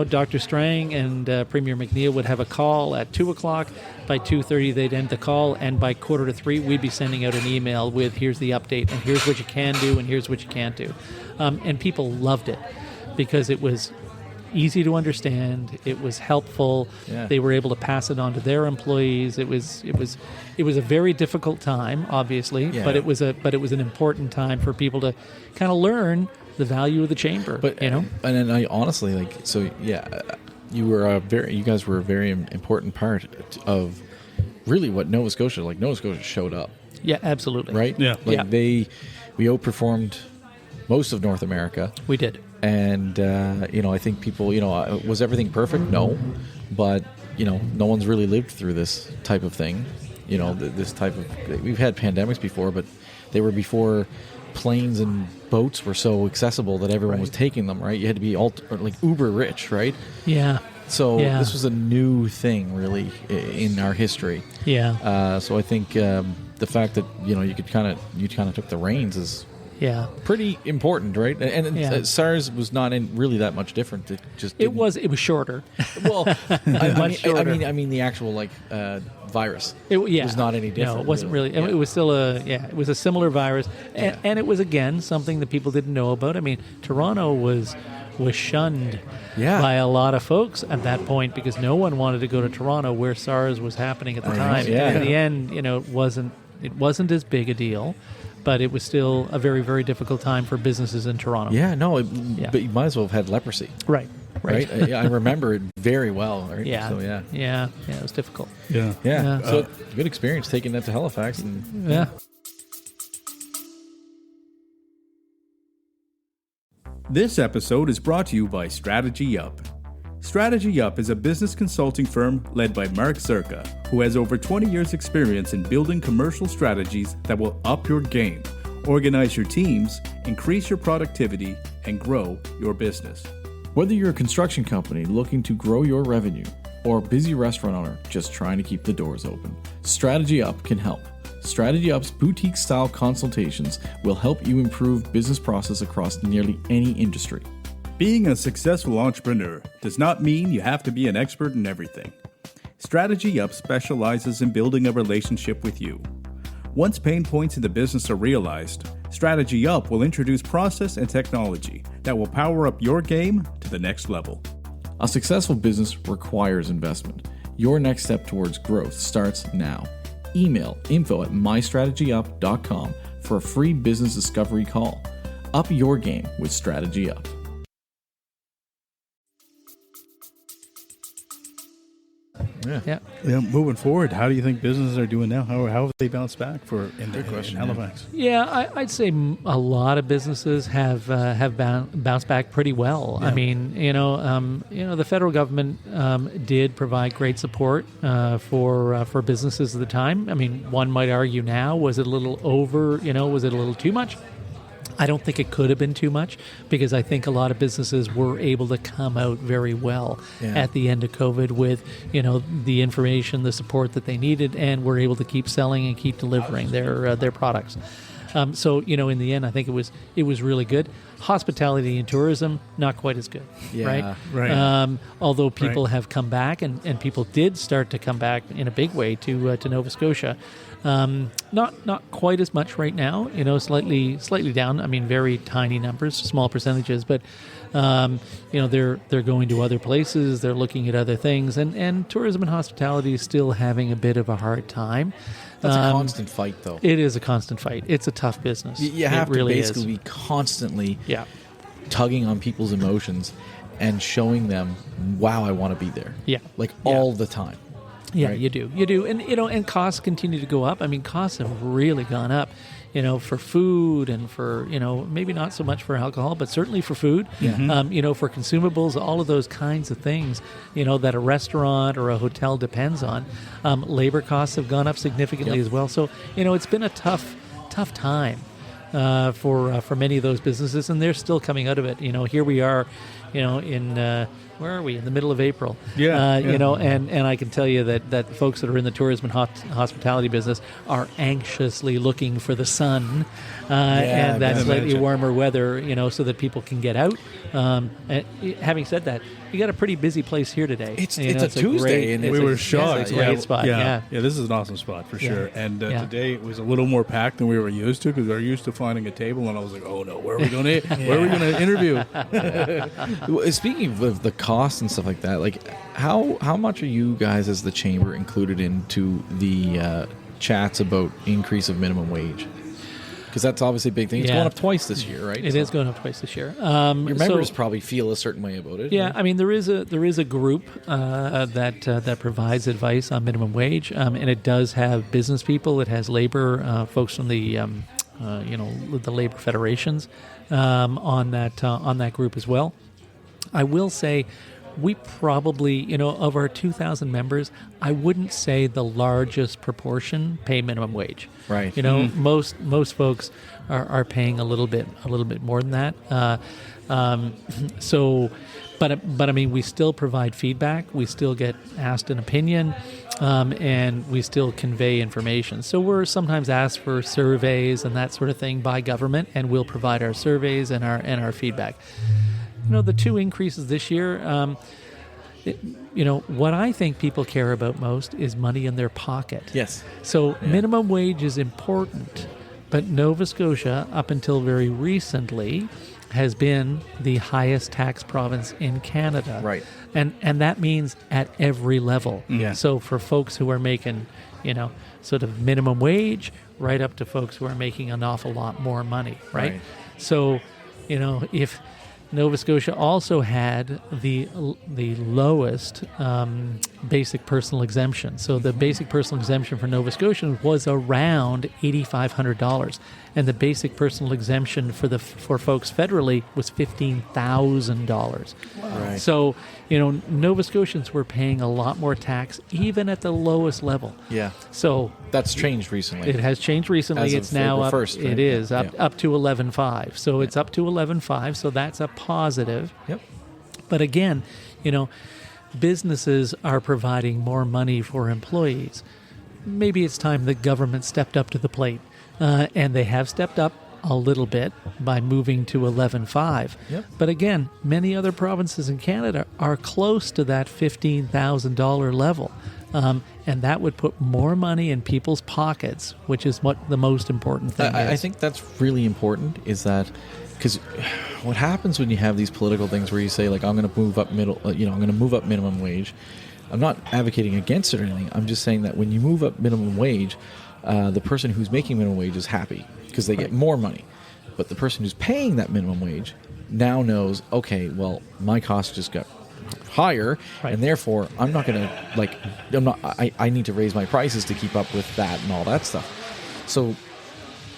Dr. Strang and Premier McNeil would have a call at 2 o'clock. By 2:30, they'd end the call, and by 2:45, we'd be sending out an email with, here's the update, and here's what you can do, and here's what you can't do. And people loved it because it was easy to understand. It was helpful. Yeah. They were able to pass it on to their employees. It was a very difficult time, obviously, but it was an important time for people to kind of learn the value of the chamber. But and then I honestly you guys were a very important part of really what Nova Scotia showed up. Yeah, absolutely. Right? Yeah. We outperformed most of North America. We did. And, I think people, was everything perfect? No. But, no one's really lived through this type of thing. This type of, we've had pandemics before, but they were before planes and boats were so accessible that everyone was taking them, right? You had to be uber rich, right? Yeah. So this was a new thing, really, in our history. Yeah. So I think the fact that, you kind of took the reins is pretty important, right? And SARS was not really that much different. It was shorter. Well, I mean the actual virus. Was not any different. No, it wasn't really. It was still it was a similar virus, and it was again something that people didn't know about. I mean, Toronto was shunned by a lot of folks at that point because no one wanted to go to Toronto where SARS was happening at the time. And in the end, it wasn't as big a deal. But it was still a very, very difficult time for businesses in Toronto. Yeah, no, but you might as well have had leprosy. Right. I remember it very well. Right? Yeah. So, yeah, it was difficult. Yeah. So good experience taking that to Halifax. Yeah. This episode is brought to you by Strategy Up. Strategy Up is a business consulting firm led by Mark Zerka, who has over 20 years' experience in building commercial strategies that will up your game, organize your teams, increase your productivity, and grow your business. Whether you're a construction company looking to grow your revenue or a busy restaurant owner just trying to keep the doors open, Strategy Up can help. Strategy Up's boutique-style consultations will help you improve business process across nearly any industry. Being a successful entrepreneur does not mean you have to be an expert in everything. Strategy Up specializes in building a relationship with you. Once pain points in the business are realized, Strategy Up will introduce process and technology that will power up your game to the next level. A successful business requires investment. Your next step towards growth starts now. Email info@mystrategyup.com for a free business discovery call. Up your game with Strategy Up. Yeah. Moving forward, how do you think businesses are doing now? How have they bounced back in Halifax? Yeah, I'd say a lot of businesses have bounced back pretty well. Yeah. I mean, the federal government did provide great support for businesses at the time. I mean, one might argue now, was it a little over? Was it a little too much? I don't think it could have been too much because I think a lot of businesses were able to come out very well at the end of COVID with, the information, the support that they needed, and were able to keep selling and keep delivering their products. So, in the end, I think it was really good. Hospitality and tourism, not quite as good, right? Although people have come back and people did start to come back in a big way to Nova Scotia. Not quite as much right now, slightly down. I mean, very tiny numbers, small percentages, but they're going to other places, they're looking at other things, and tourism and hospitality is still having a bit of a hard time. That's a constant fight, though. It is a constant fight. It's a tough business. You have to basically be constantly tugging on people's emotions and showing them, wow, I want to be there. Yeah. All the time. Yeah, right? you do. And and costs continue to go up. I mean, costs have really gone up, for food and for, maybe not so much for alcohol, but certainly for food, for consumables, all of those kinds of things, that a restaurant or a hotel depends on. Labor costs have gone up significantly as well. So, it's been a tough time for many of those businesses, and they're still coming out of it. Here we are, in where are we? In the middle of April. And I can tell you that folks that are in the tourism and hospitality business are anxiously looking for the sun and that slightly warmer weather, so that people can get out. Having said that, you got a pretty busy place here today. It's a Tuesday, and we were shocked. It's a great spot. Yeah, this is an awesome spot for sure. And today it was a little more packed than we were used to, because we were used to finding a table, and I was like, oh no, where are we going to interview? Speaking of the costs and stuff like that, how much are you guys as the chamber included into the chats about increase of minimum wage? Because that's obviously a big thing. It's going up twice this year, right? It is going up twice this year. Your members probably feel a certain way about it. Yeah, right? I mean, there is a group that provides advice on minimum wage, and it does have business people. It has labor folks from the the labor federations on that group as well. I will say, we probably, of our 2,000 members, I wouldn't say the largest proportion pay minimum wage. Right. Most folks are paying a little bit more than that. But I mean, we still provide feedback. We still get asked an opinion, and we still convey information. So we're sometimes asked for surveys and that sort of thing by government, and we'll provide our surveys and our feedback. The two increases this year, what I think people care about most is money in their pocket. Yes. So minimum wage is important, but Nova Scotia, up until very recently, has been the highest tax province in Canada. Right. And that means at every level. Yeah. So for folks who are making, sort of minimum wage, right up to folks who are making an awful lot more money, right? So, if Nova Scotia also had the lowest basic personal exemption. So the basic personal exemption for Nova Scotians was around $8,500, and the basic personal exemption for folks federally was $15,000. Wow. Right. So Nova Scotians were paying a lot more tax even at the lowest level. Yeah. So that's changed recently. It has changed recently. It's now up. 1st, right? It is up to 11.5. So it's up to 11.5. So that's a positive. Yep. But again, businesses are providing more money for employees. Maybe it's time the government stepped up to the plate, and they have stepped up a little bit by moving to 11.5. Yep. But again, many other provinces in Canada are close to that $15,000 level. And that would put more money in people's pockets, which is what the most important thing is. I think that's really important, is that because what happens when you have these political things where you say, I'm going to move up I'm going to move up minimum wage. I'm not advocating against it or anything. I'm just saying that when you move up minimum wage, the person who's making minimum wage is happy because they get more money. But the person who's paying that minimum wage now knows, okay, well, my cost just got higher, and therefore I'm not going to I need to raise my prices to keep up with that and all that stuff. So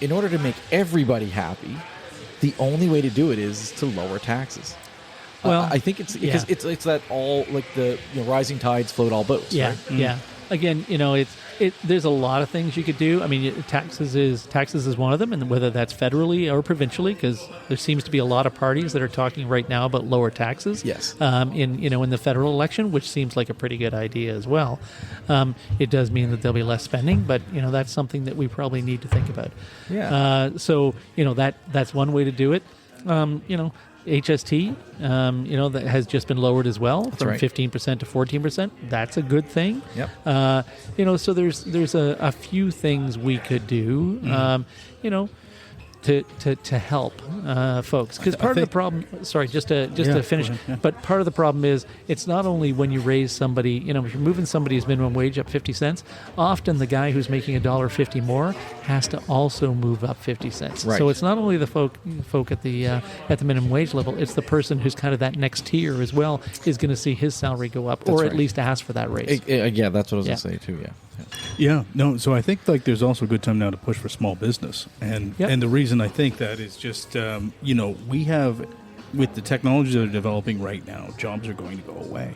in order to make everybody happy, the only way to do it is to lower taxes. Well, I think it's because it's that all the rising tides float all boats. Yeah, right? Yeah. Again, there's a lot of things you could do. I mean, taxes is one of them, and whether that's federally or provincially, because there seems to be a lot of parties that are talking right now about lower taxes. Yes. In the federal election, which seems like a pretty good idea as well. It does mean that there'll be less spending, but that's something that we probably need to think about. Yeah. That's one way to do it. HST, that has just been lowered as well from 15% to 14%. That's a good thing. Yep. So there's a few things we could do. to help folks, because part of the problem. Sorry, just to finish. But part of the problem is it's not only when you raise somebody. If you're moving somebody's minimum wage up 50 cents, often the guy who's making $1.50 more has to also move up 50 cents. Right. So it's not only the folk at the minimum wage level; it's the person who's kind of that next tier as well is going to see his salary go up, or at least ask for that raise. Yeah, that's what I was going to say too. Yeah, no. So I think there's also a good time now to push for small business, and the reason I think that is just we have, with the technologies that are developing right now, jobs are going to go away,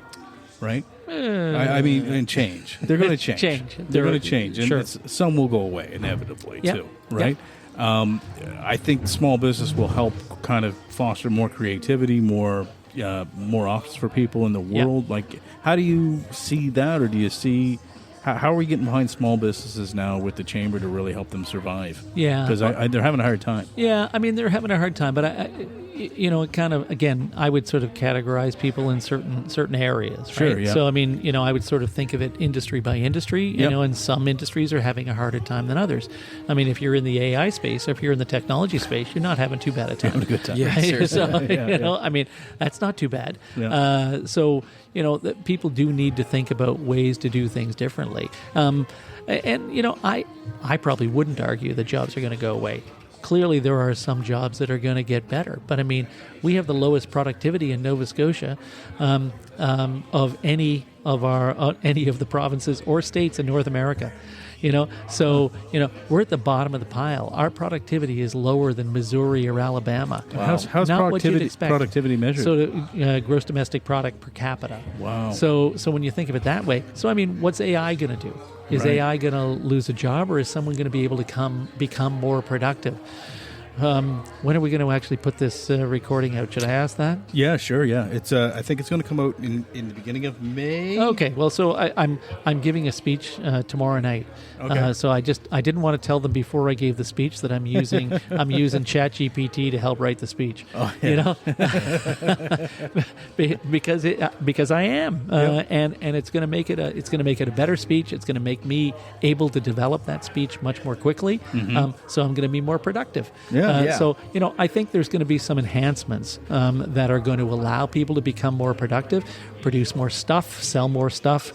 right? I mean, and change. They're going to change. They're going to change, and sure. some will go away inevitably too, right? I think small business will help kind of foster more creativity, more options for people in the world. Like, how do you see that, or do you see? How are we getting behind small businesses now with the chamber to really help them survive? Yeah, because they're having a hard time. Yeah, I mean they're having a hard time, but it kind of, again, I would sort of categorize people in certain areas. Right? Sure. Yeah. So I mean, I would sort of think of it industry by industry. And some industries are having a harder time than others. I mean, if you're in the AI space or if you're in the technology space, you're not having too bad a time. Having a good time. Yeah, right? So I mean, that's not too bad. Yeah. So that people do need to think about ways to do things differently. I probably wouldn't argue that jobs are going to go away. Clearly, there are some jobs that are going to get better. But, I mean, we have the lowest productivity in Nova Scotia of any of the provinces or states in North America. So we're at the bottom of the pile. Our productivity is lower than Missouri or Alabama. Wow. How's productivity measured? So gross domestic product per capita. Wow. So when you think of it that way, so I mean, what's AI going to do? Is AI going to lose a job, or is someone going to be able to become more productive? When are we going to actually put this recording out? Should I ask that? Yeah, sure. Yeah, it's. I think it's going to come out in the beginning of May. Okay. Well, so I'm giving a speech tomorrow night. Okay. So I didn't want to tell them before I gave the speech that I'm using ChatGPT to help write the speech. Oh, yeah. because I am, and it's going to make it a better speech. It's going to make me able to develop that speech much more quickly. Mm-hmm. So I'm going to be more productive. Yeah. So, I think there's going to be some enhancements that are going to allow people to become more productive, produce more stuff, sell more stuff,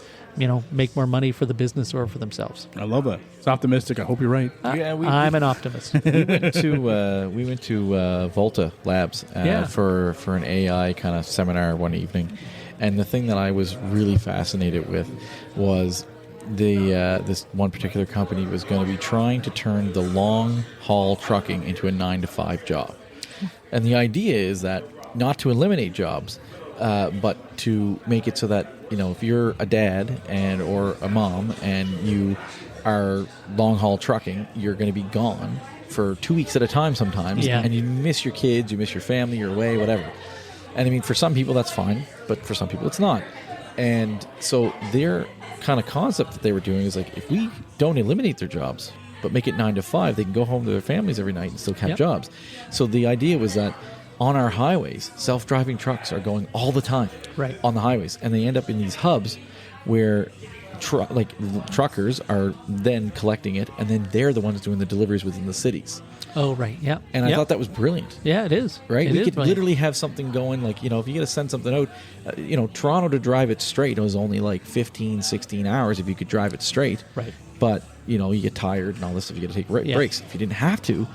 make more money for the business or for themselves. I love that. It's optimistic. I hope you're right. I'm an optimist. We went to Volta Labs for an AI kind of seminar one evening, and the thing that I was really fascinated with was this one particular company was going to be trying to turn the long haul trucking into a 9-to-5 job. And the idea is that not to eliminate jobs, but to make it so that, if you're a dad or a mom and you are long haul trucking, you're going to be gone for 2 weeks at a time sometimes. Yeah. And you miss your kids, you miss your family, you're away, whatever. And I mean, for some people that's fine, but for some people it's not. And so their kind of concept that they were doing is like, if we don't eliminate their jobs, but make it 9 to 5, they can go home to their families every night and still have jobs. So the idea was that on our highways, self-driving trucks are going all the time on the highways, and they end up in these hubs where truckers are then collecting it, and then they're the ones doing the deliveries within the cities. Oh, right, yeah. And I thought that was brilliant. Yeah, it is. Right? We could literally have something going, like, if you got to send something out, Toronto to drive it straight was only like 15, 16 hours if you could drive it straight. Right. But, you get tired and all this stuff, you got to take breaks. If you didn't have to,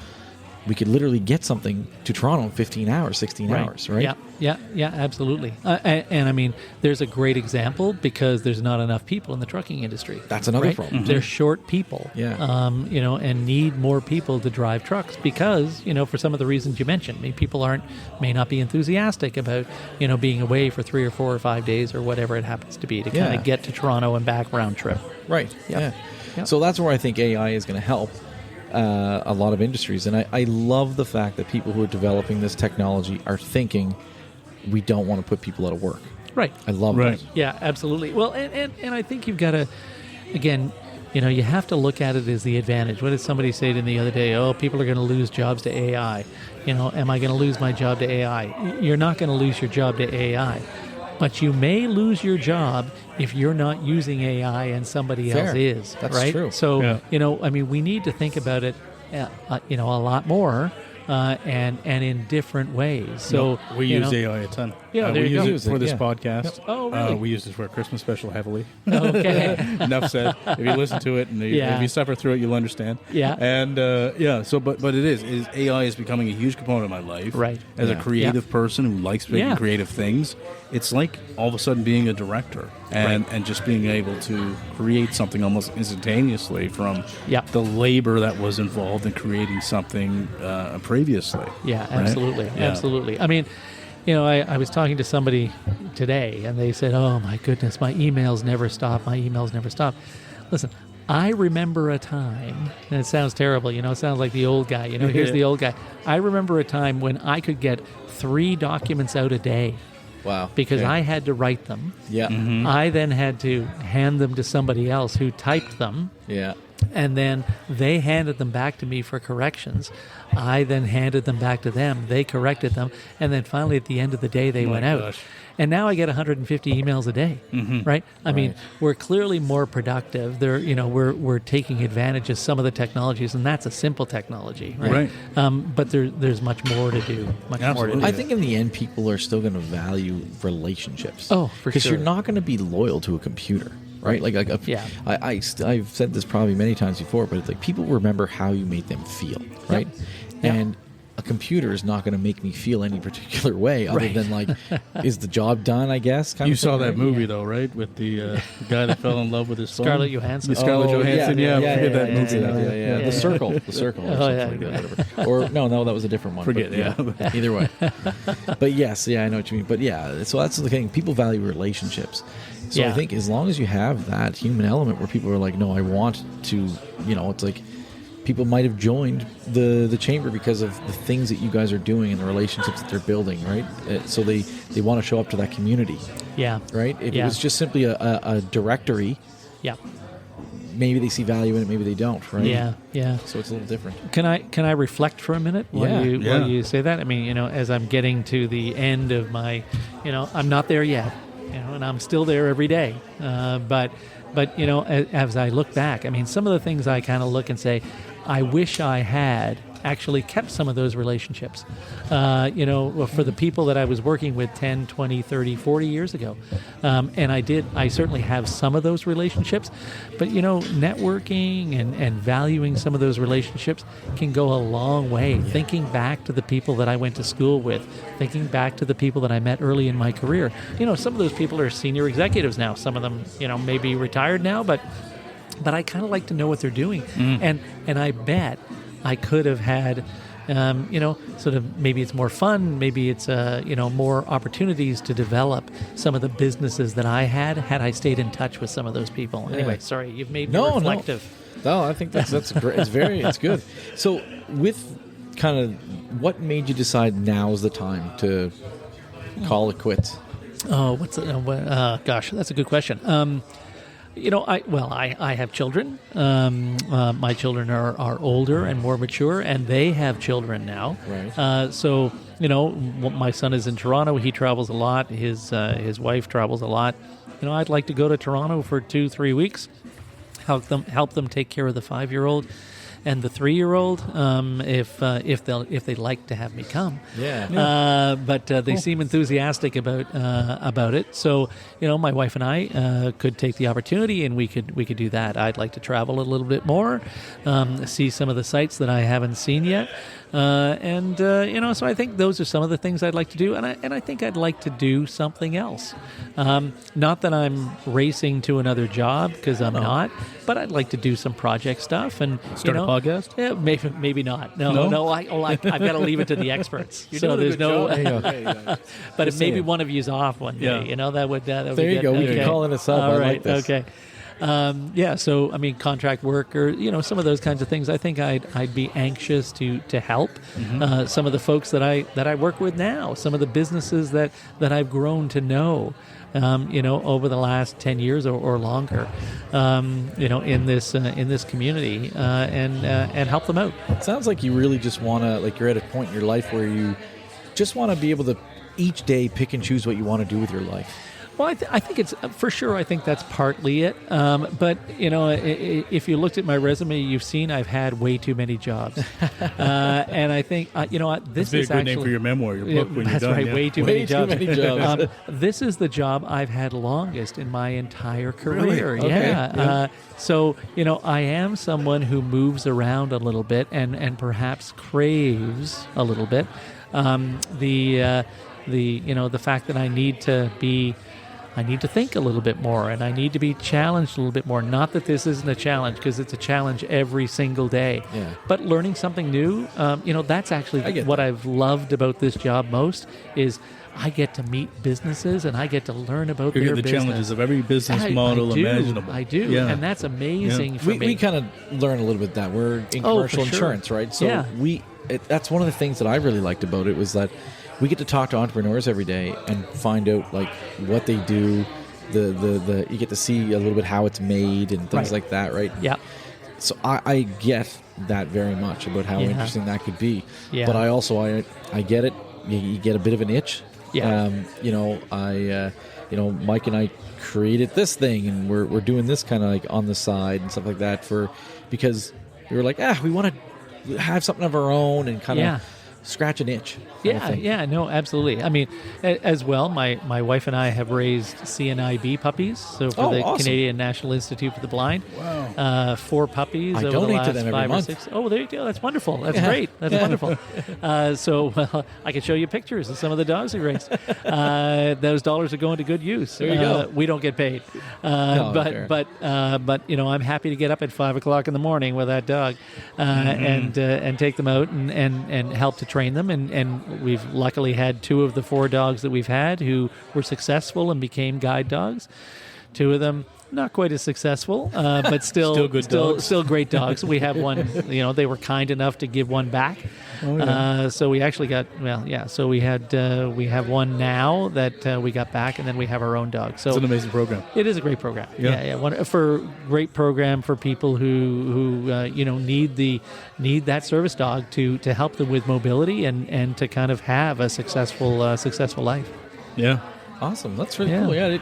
we could literally get something to Toronto in 15 hours, 16 hours, right? Yeah, absolutely. And I mean, there's a great example because there's not enough people in the trucking industry. That's another problem. Mm-hmm. They're short people, and need more people to drive trucks because, for some of the reasons you mentioned. I mean, people may not be enthusiastic about, being away for 3 or 4 or 5 days or whatever it happens to be to kind of get to Toronto and back round trip. Right, yeah. So that's where I think AI is going to help a lot of industries. And I love the fact that people who are developing this technology are thinking we don't want to put people out of work. Right. I love that. Yeah, absolutely. Well, and I think you've got to, again, you have to look at it as the advantage. What did somebody say to me the other day? Oh, people are going to lose jobs to AI. Am I going to lose my job to AI? You're not going to lose your job to AI. But you may lose your job if you're not using AI and somebody else is. That's right? true. So, I mean, we need to think about it, a lot more and in different ways. So we use AI a ton. Yeah, there we you use go. it for this Yeah. podcast. Oh, really? We use it for a Christmas special heavily. Okay. Enough said. If you listen to it and Yeah. if you suffer through it, you'll understand. Yeah. And so but it is AI is becoming a huge component of my life. Right. As a Yeah. creative person who likes making Yeah. creative things, it's like all of a sudden being a director and just being able to create something almost instantaneously from Yeah. the labor that was involved in creating something previously. Yeah, right? absolutely. Yeah. Absolutely. I mean, I was talking to somebody today, and they said, oh, my goodness, my emails never stop. My emails never stop. Listen, I remember a time, and it sounds terrible, it sounds like the old guy. Here's the old guy. I remember a time when I could get 3 documents out a day Wow. because Okay. I had to write them. Yeah. I then had to hand them to somebody else who typed them. Yeah. And then they handed them back to me for corrections. I then handed them back to them. They corrected them. And then finally, at the end of the day, they went out. gosh. And now I get 150 emails a day, right? I mean, we're clearly more productive. We're taking advantage of some of the technologies, and that's a simple technology, right? But there's much more to do. Much more to Absolutely. do. I think in the end, people are still going to value relationships. Oh, for Because sure. you're not going to be loyal to a computer, right? Yeah. I've said this probably many times before, but it's like people remember how you made them feel, right? Yep. And a computer is not going to make me feel any particular way other than like, is the job done, I guess? Kind You of saw thing, that right? movie though, right? With the guy that fell in love with his phone. Scarlett Johansson. Scarlett Oh, Johansson. Yeah, forget that movie. Yeah. The circle. The circle. Or Oh, something yeah. like that, whatever. Or no, that was a different one. Forget, but, either way. But yes, I know what you mean. But yeah, so that's the thing. People value relationships. So I Yeah. think as long as you have that human element where people are like, no, I want to, it's like people might have joined the chamber because of the things that you guys are doing and the relationships that they're building, right? So they want to show up to that community, Yeah. right? If Yeah. it was just simply a directory, Yeah. maybe they see value in it, maybe they don't, right? Yeah. Yeah. So it's a little different. Can I reflect for a minute while Yeah. while you say that? I mean, as I'm getting to the end of my, I'm not there yet, and I'm still there every day. But as I look back, I mean, some of the things I kind of look and say, I wish I had actually kept some of those relationships, for the people that I was working with 10, 20, 30, 40 years ago. And I certainly have some of those relationships, but, networking and valuing some of those relationships can go a long way. Thinking back to the people that I went to school with, thinking back to the people that I met early in my career. Some of those people are senior executives now. Some of them, may be retired now, but I kind of like to know what they're doing. And I bet I could have had, sort of maybe it's more fun, maybe it's, more opportunities to develop some of the businesses that I had I stayed in touch with some of those people. Anyway, sorry, you've made me reflective. No, I think that's great. It's good. So with kind of what made you decide now is the time to call it quits? Oh, gosh, that's a good question. I have children. My children are older and more mature, and they have children now. Right. So my son is in Toronto. He travels a lot. His wife travels a lot. I'd like to go to Toronto for 2-3 weeks, help them take care of the 5-year-old and the 3-year-old, if they'd like to have me come. Yeah. But they seem enthusiastic about it. So my wife and I could take the opportunity, and we could do that. I'd like to travel a little bit more, see some of the sites that I haven't seen yet. So I think those are some of the things I'd like to do, and I think I'd like to do something else. Not that I'm racing to another job, because I'm not, but I'd like to do some project stuff and Start a podcast? Yeah, maybe not. No. I've got to leave it to the experts. You're doing a good job. But if maybe one of you's off one day, Yeah. that would be There good. you go. We Okay. can call it a sub. All I right. like this. Okay. So I mean, contract work or some of those kinds of things. I think I'd be anxious to help some of the folks that I work with now. Some of the businesses that I've grown to know. Over the last 10 years or longer, in this community, and help them out. It sounds like you really just want to, like you're at a point in your life where you just want to be able to each day pick and choose what you want to do with your life. Well, I think it's for sure. I think that's partly it. But if you looked at my resume, you've seen I've had way too many jobs, and I think this That'd is be a good actually name for your memoir, your book. When that's you're done, right. yeah. Way too many jobs. This is the job I've had longest in my entire career. Really? Okay. Yeah. So I am someone who moves around a little bit and perhaps craves a little bit. The fact that I need to think a little bit more, and I need to be challenged a little bit more. Not that this isn't a challenge, because it's a challenge every single day. Yeah. But learning something new, that's actually what I've loved about this job most is I get to meet businesses and I get to learn about their You get the business. challenges of every business model imaginable. I do, Yeah. and that's amazing for me. We kind of learn a little bit that we're in commercial for sure. insurance, right? So Yeah. that's one of the things that I really liked about it was that we get to talk to entrepreneurs every day and find out like what they do. The you get to see a little bit how it's made and things Right. like that, right? Yeah. So I get that very much about how Yeah. interesting that could be. Yeah. But I also I get it. You get a bit of an itch. Yeah. Mike and I created this thing, and we're doing this kind of like on the side and stuff like that because we were like, we want to have something of our own and kind of scratch an itch. kind of thing. No, absolutely. I mean, as well, my wife and I have raised CNIB puppies, so for the awesome. Canadian National Institute for the Blind. Wow. 4 puppies I over the donate last to them every 5 or month. 6. Oh, there you go. That's wonderful. That's great. That's wonderful. So I can show you pictures of some of the dogs we raised. Those dollars are going to good use. There you go. We don't get paid, No, fair. but I'm happy to get up at 5 o'clock in the morning with that dog, and take them out and help to train them. And we've luckily had 2 of the 4 dogs that we've had who were successful and became guide dogs. 2 of them not quite as successful, but still good dogs. Still great dogs. We have one. They were kind enough to give one back. So we actually got So we have one now that we got back, and then we have our own dog. So It's an amazing program. it is a great program. Yeah. Great program for people who need that service dog to help them with mobility and to kind of have a successful life. Yeah. Awesome. That's really Yeah. cool. Yeah.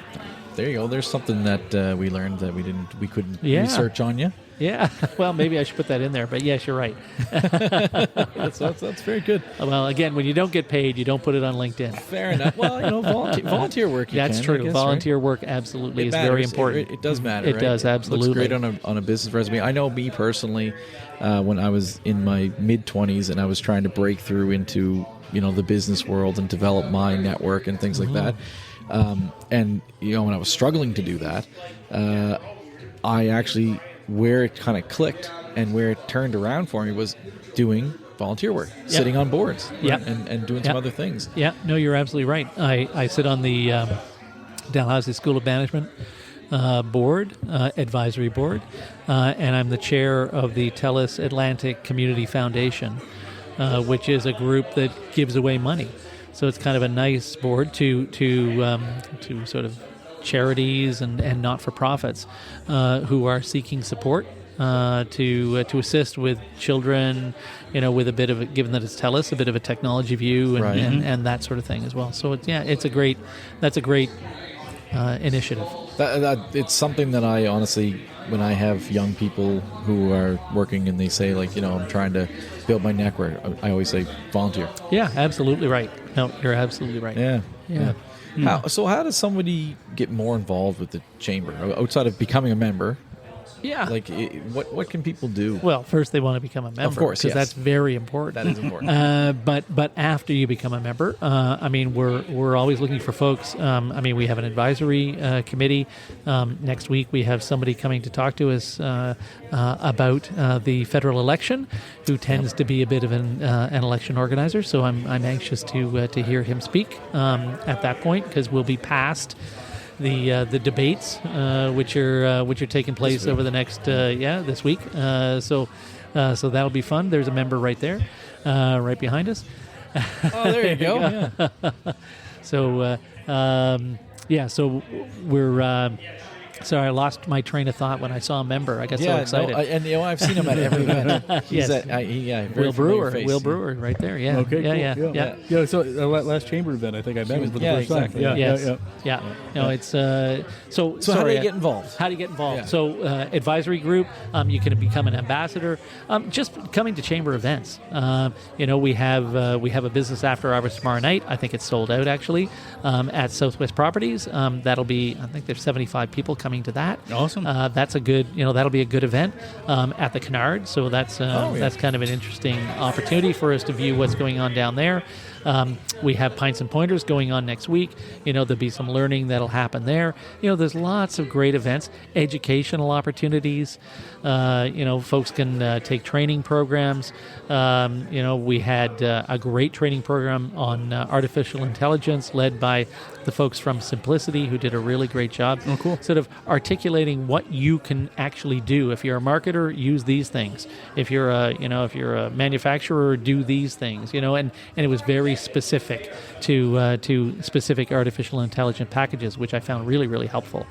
There you go. There's something that we learned that we couldn't research on you. Yeah. Well, maybe I should put that in there, but yes, you're right. That's very good. Well, again, when you don't get paid, you don't put it on LinkedIn. Fair enough. Well, volunteer work. That's true. I guess, Volunteer work absolutely right? is Matters. very important. It does matter. It right? does, absolutely. Looks great on a business resume. I know me personally, when I was in my mid-20s and I was trying to break through into the business world and develop my network and things like that. And when I was struggling to do that, I actually, where it kind of clicked and where it turned around for me was doing volunteer work, sitting on boards, Yep. and doing some other things. Yeah, no, you're absolutely right. I sit on the Dalhousie School of Management board, advisory board, and I'm the chair of the TELUS Atlantic Community Foundation, which is a group that gives away money. So it's kind of a nice board to sort of charities and not-for-profits who are seeking support to assist with children, with a bit of given that it's TELUS, a bit of a technology view and that sort of thing as well. So that's a great initiative. It's something that I honestly, when I have young people who are working and they say I'm trying to build my network, I always say volunteer. Yeah, absolutely right. No, you're absolutely right. Yeah. How does somebody get more involved with the chamber outside of becoming a member? Yeah. What can people do? Well, first they want to become a member, Of course, because yes. that's very important. That is important. But after you become a member, we're always looking for folks. We have an advisory committee. Next week we have somebody coming to talk to us about the federal election, who tends to be a bit of an election organizer. So I'm anxious to hear him speak at that point, because we'll be past the debates which are taking place over the next this week. So that'll be fun. There's a member right there, right behind us. Oh, there you go. So so we're Sorry, I lost my train of thought when I saw a member. I got so excited. No, I've seen him at every event. Yes. Very Will Brewer, right there. Yeah. Okay, yeah, cool. Yeah. So last chamber event, I think I met him for the first exactly. time. Yeah. No, it's so. So sorry, how do you get involved? How do you get involved? Yeah. So advisory group. You can become an ambassador. Just coming to chamber events. We have a business after hours tomorrow night. I think it's sold out actually at Southwest Properties. That'll be. I think there's 75 people coming to that. Awesome. That's a good. That'll be a good event at the Canard. So that's kind of an interesting opportunity for us to view what's going on down there. We have Pints and Pointers going on next week. There'll be some learning that'll happen there. There's lots of great events, educational opportunities. Folks can take training programs. We had a great training program on artificial intelligence led by the folks from Simplicity who did a really great job. Oh, cool. Sort of articulating what you can actually do. If you're a marketer, use these things. If you're a manufacturer, do these things. And it was very specific to specific artificial intelligence packages, which I found really, really helpful.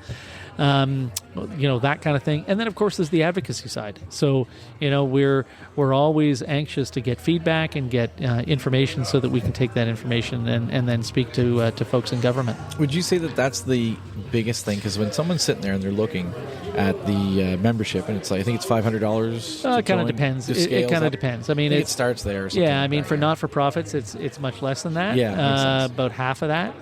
That kind of thing. And then, of course, there's the advocacy side. So, we're always anxious to get feedback and get information so that we can take that information and then speak to folks in government. Would you say that that's the biggest thing? Because when someone's sitting there and they're looking at the membership, and it's like, I think it's $500. It kind of depends. It kind of depends. I mean, it starts there. Or something for not-for-profits, it's much less than that. Yeah, about half of that.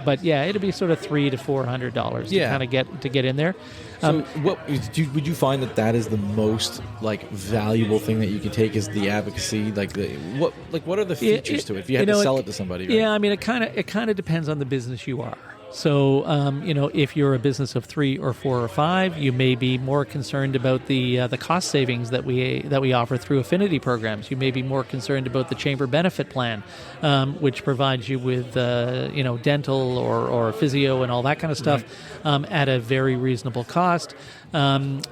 But it'd be sort of $300 to $400 to kind of get in there. So, would you find that is the most valuable thing that you can take is the advocacy? What are the features to it? If you had to sell it to somebody, right? Yeah, I mean, it kind of depends on the business you are. So, if you're a business of 3 or 4 or 5, you may be more concerned about the cost savings that we offer through affinity programs. You may be more concerned about the chamber benefit plan, which provides you with dental or physio and all that kind of stuff at a very reasonable cost.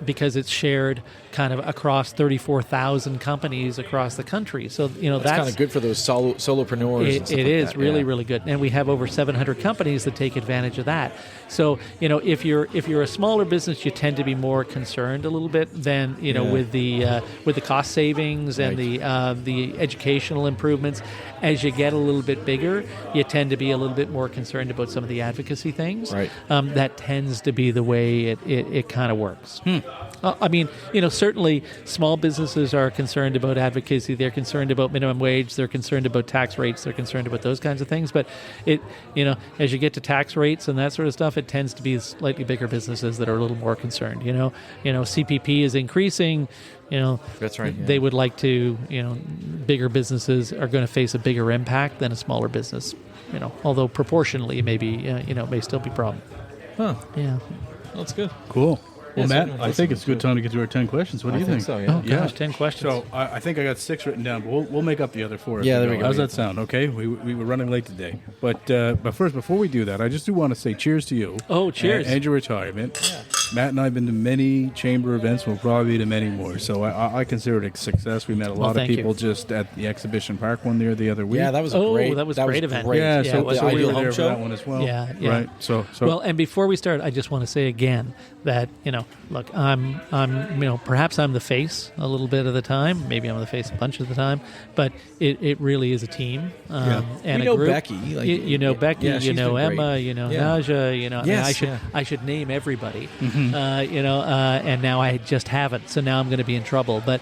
Because it's shared kind of across 34,000 companies across the country. So, that's kind of good for those solopreneurs. It is really, really good. And we have over 700 companies that take advantage of that. So, if you're a smaller business, you tend to be more concerned a little bit than, with the cost savings and the educational improvements. As you get a little bit bigger, you tend to be a little bit more concerned about some of the advocacy things. Right. That tends to be the way it kind of works. I mean, certainly small businesses are concerned about advocacy. They're concerned about minimum wage. They're concerned about tax rates. They're concerned about those kinds of things. But as you get to tax rates and that sort of stuff, it tends to be slightly bigger businesses that are a little more concerned. CPP is increasing. That's right. Yeah. They would like to. Bigger businesses are going to face a bigger impact than a smaller business. Although proportionally, maybe may still be a problem. Huh. Yeah. That's good. Cool. Well, Yeah, Matt, I think it's a good time to get to our 10 questions. What do you think? So, yeah. Oh, gosh, 10 questions. So I think I got 6 written down, but we'll make up the other 4. Yeah, there we go. How's that sound? Okay, we were running late today, but first, before we do that, I just do want to say cheers to you. Oh, cheers! And your retirement. Yeah. Matt and I have been to many chamber events. We'll probably be to many more. So I consider it a success. We met a lot of people just at the Exhibition Park one there the other week. Yeah, that was a great event. Yeah, so we were there for show? that one as well. Yeah. Right. So well, and before we start, I just want to say again that look, I'm perhaps I'm the face a little bit of the time. Maybe I'm the face a bunch of the time, but it really is a team. And we know a group. Becky. Becky. Yeah, Emma. Yeah. Naja. I should name everybody. And now I just haven't. So now I'm going to be in trouble. But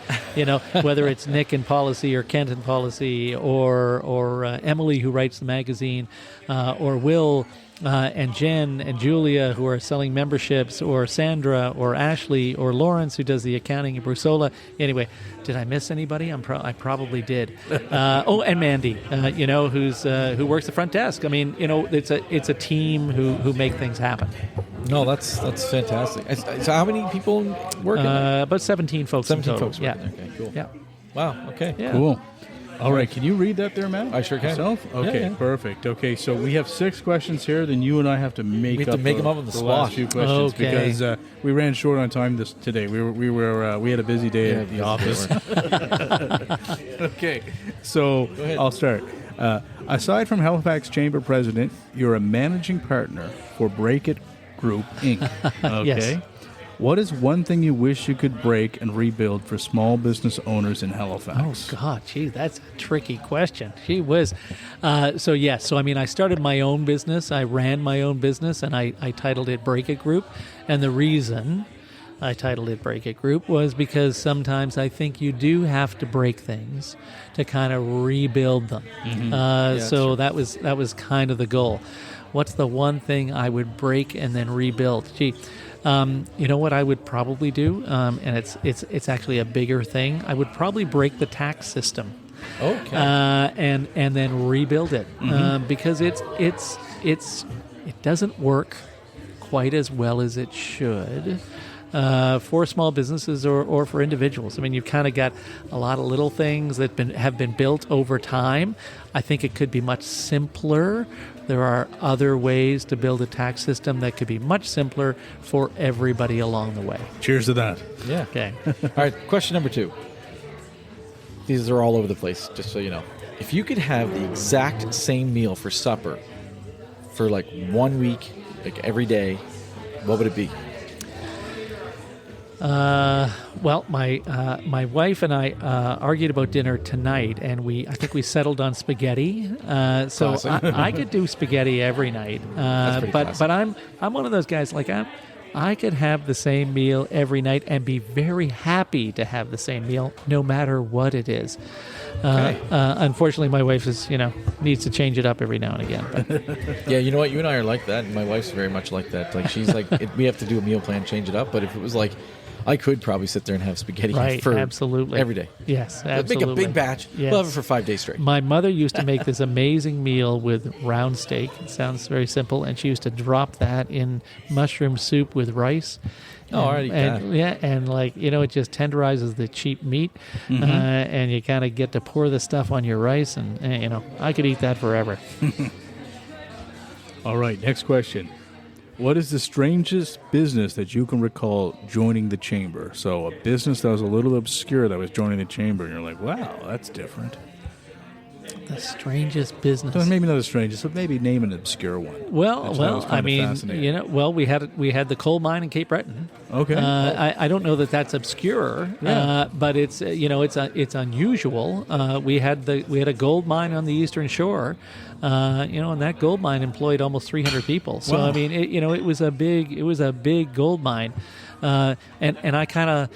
whether it's Nick in policy or Kent in policy or Emily who writes the magazine or Will. And Jen and Julia who are selling memberships, or Sandra or Ashley or Lawrence who does the accounting in Brusola. Anyway, did I miss anybody? I probably did. And Mandy, who works the front desk. I mean, it's a team who make things happen. No, that's fantastic. So how many people work? About 17 folks. 17 in total. folks. Yeah. Okay. Cool. Yeah. Wow. Okay. Yeah. Cool. All right, can you read that there, Matt? I sure can. Yourself? Okay, Yeah. Perfect. Okay, so we have 6 questions here. Then you and I have to make them up on the spot. last few questions Okay. because we ran short on time today. We had a busy day at the office. Okay, so I'll start. Aside from Halifax Chamber President, you're a managing partner for Break It Group, Inc. Okay. Yes. What is one thing you wish you could break and rebuild for small business owners in Halifax? Oh, God, gee, that's a tricky question. Gee whiz. So I mean, I started my own business. I ran my own business, and I titled it Break It Group. And the reason I titled it Break It Group was because sometimes I think you do have to break things to kind of rebuild them. So that was kind of the goal. What's the one thing I would break and then rebuild? Gee, you know what I would probably do, and it's actually a bigger thing. I would probably break the tax system, and then rebuild it because it doesn't work quite as well as it should. For small businesses or for individuals. I mean, you've kind of got a lot of little things that have been built over time. I think it could be much simpler. There are other ways to build a tax system that could be much simpler for everybody along the way. Cheers to that. Yeah. Okay. All right, question number 2. These are all over the place, just so you know. If you could have the exact same meal for supper for like 1 week, like every day, what would it be? Well, my wife and I argued about dinner tonight, and I think we settled on spaghetti. So I could do spaghetti every night. But I'm one of those guys, like I could have the same meal every night and be very happy to have the same meal no matter what it is. Unfortunately, my wife needs to change it up every now and again. But. Yeah, you know what? You and I are like that, and my wife's very much like that. Like she's like, we have to do a meal plan, change it up. But if it was like, I could probably sit there and have spaghetti for absolutely every day. Yes, absolutely. Make a big batch. Yes. We'll have it for 5 days straight. My mother used to make this amazing meal with round steak. It sounds very simple, and she used to drop that in mushroom soup with rice. And it just tenderizes the cheap meat, and you kind of get to pour the stuff on your rice, and I could eat that forever. All right, next question. What is the strangest business that you can recall joining the chamber? So a business that was a little obscure that was joining the chamber, and you're like, wow, that's different. The strangest business. So maybe not the strangest, but maybe name an obscure one. Well, I mean, we had the coal mine in Cape Breton. Okay. I don't know that that's obscure, but it's it's unusual. We had a gold mine on the Eastern Shore, and that gold mine employed almost 300 people. So wow. I mean, it was a big gold mine. And I kind of,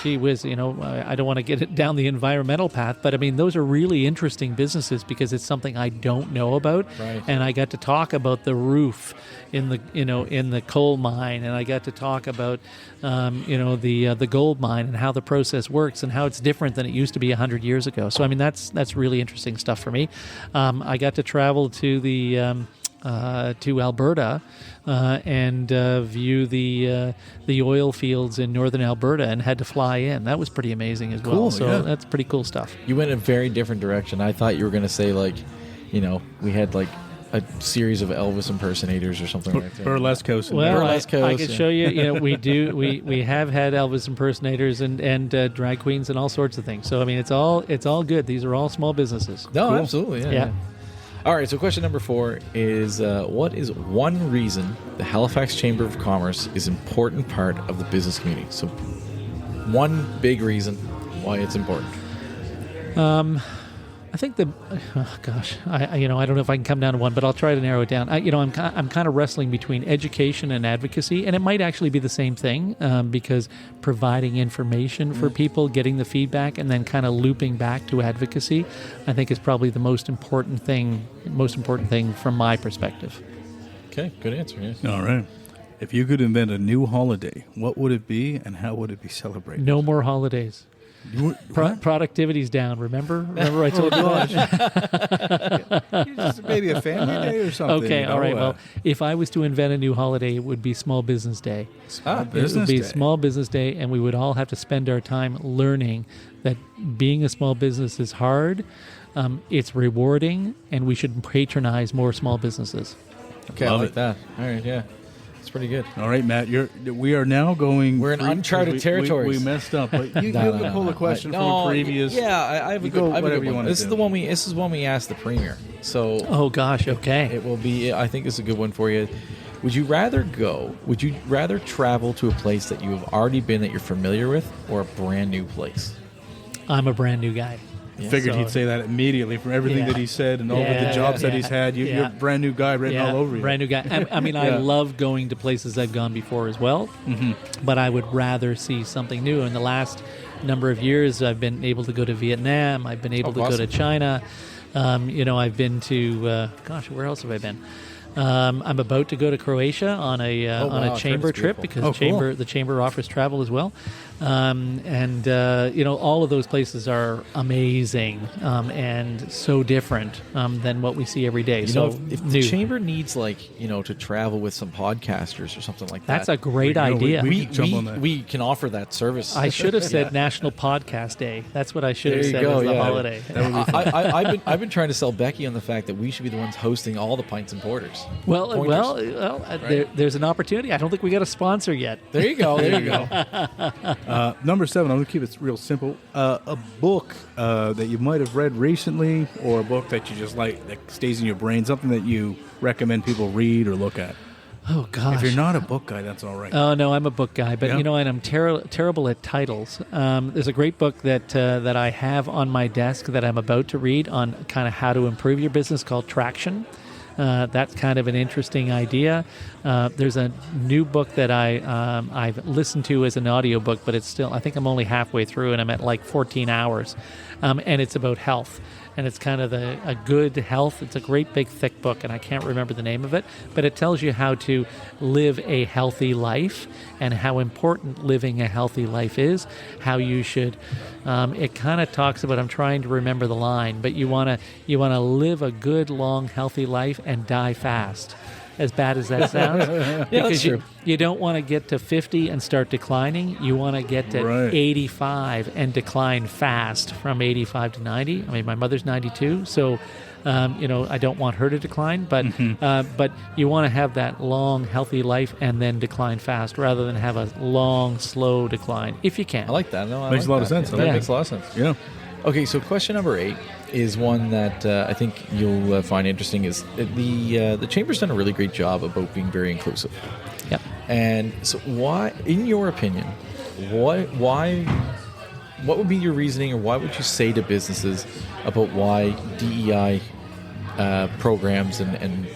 gee whiz, I don't want to get it down the environmental path, but I mean, those are really interesting businesses because it's something I don't know about. Right. And I got to talk about the roof in the coal mine, and I got to talk about, the gold mine and how the process works and how it's different than it used to be 100 years ago. So, I mean, that's really interesting stuff for me. I got to travel to to Alberta and view the oil fields in northern Alberta, and had to fly in. That was pretty amazing as well. Cool, so that's pretty cool stuff. You went a very different direction. I thought you were going to say we had like a series of Elvis impersonators or something like that. Burlesque host. Well, I could show you. We have had Elvis impersonators and drag queens and all sorts of things. So I mean, it's all good. These are all small businesses. No, cool. Absolutely, yeah. All right, so question number 4 is, what is one reason the Halifax Chamber of Commerce is an important part of the business community? So one big reason why it's important. I think I don't know if I can come down to one, but I'll try to narrow it down. I'm kind of wrestling between education and advocacy, and it might actually be the same thing because providing information for people, getting the feedback, and then kind of looping back to advocacy, I think is probably the most important thing from my perspective. Okay, good answer. Yes. All right. If you could invent a new holiday, what would it be, and how would it be celebrated? No more holidays. Productivity's down. Remember I told you that? Just maybe a family day or something. Okay, all right. Well, if I was to invent a new holiday, it would be Small Business Day. Business it would be Day. Small Business Day, and we would all have to spend our time learning that being a small business is hard, it's rewarding, and we should patronize more small businesses. Okay, I like that. All right, yeah. It's pretty good. All right, Matt. We are now going. We're in uncharted territories. We messed up, but you can pull a question from a previous. Yeah, I have a good one. This is one we asked the Premier. So. Oh gosh. Okay. It will be. I think it's a good one for you. Would you rather travel to a place that you have already been that you're familiar with, or a brand new place? I'm a brand new guy. Figured he'd say that immediately from everything that he said and all of the jobs that he's had. You're a brand new guy written all over you. Brand new guy. I mean, I love going to places I've gone before as well, but I would rather see something new. In the last number of years, I've been able to go to Vietnam. I've been able to go to China. I've been to, where else have I been? I'm about to go to Croatia on a chamber trip because the chamber offers travel as well, all of those places are amazing and so different than what we see every day. If the chamber needs to travel with some podcasters or something like that, that's a great idea. We can offer that service. I should have said National Podcast Day. That's what I should have said as the holiday. I've been trying to sell Becky on the fact that we should be the ones hosting all the pints and porters. There's an opportunity. I don't think we got a sponsor yet. There you go. Number 7, I'm going to keep it real simple. A book that you might have read recently, or a book that you just like that stays in your brain, something that you recommend people read or look at. Oh, gosh. If you're not a book guy, that's all right. Oh, no, I'm a book guy. But, and I'm terrible at titles. There's a great book that I have on my desk that I'm about to read on kind of how to improve your business called Traction. That's kind of an interesting idea. There's a new book that I've listened to as an audiobook, but it's still, I think I'm only halfway through and I'm at like 14 hours. And it's about health. And it's kind of a good health. It's a great big thick book, and I can't remember the name of it, but it tells you how to live a healthy life and how important living a healthy life is, how you should. It kind of talks about, I'm trying to remember the line, but you want to live a good, long, healthy life and die fast. As bad as that sounds. Because you don't want to get to 50 and start declining. You want to get to 85 and decline fast from 85 to 90. I mean, my mother's 92, so I don't want her to decline, but you want to have that long, healthy life and then decline fast rather than have a long, slow decline, if you can. I like that. No, makes a lot of sense. That makes a lot of sense. Yeah. Okay, so question number 8 is one that I think you'll find interesting. Is the Chamber's done a really great job about being very inclusive. Yep. And so, why, in your opinion, what would be your reasoning, or what would you say to businesses about why DEI programs and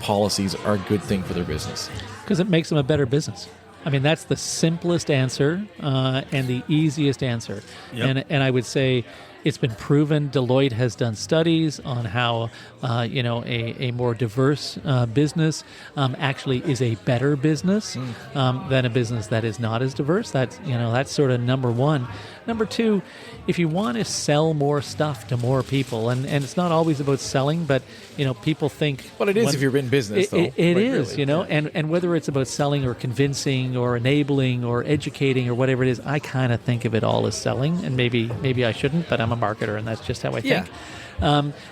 policies are a good thing for their business? Because it makes them a better business. I mean, that's the simplest answer and the easiest answer. Yep. And I would say it's been proven. Deloitte has done studies on how a more diverse business actually is a better business than a business that is not as diverse. That's sort of number one. Number two, if you want to sell more stuff to more people, and it's not always about selling, but people think. Well, it is if you're in business, though. It is, really, and whether it's about selling or convincing or enabling or educating or whatever it is, I kind of think of it all as selling, and maybe I shouldn't, but I'm a marketer, and that's just how I think.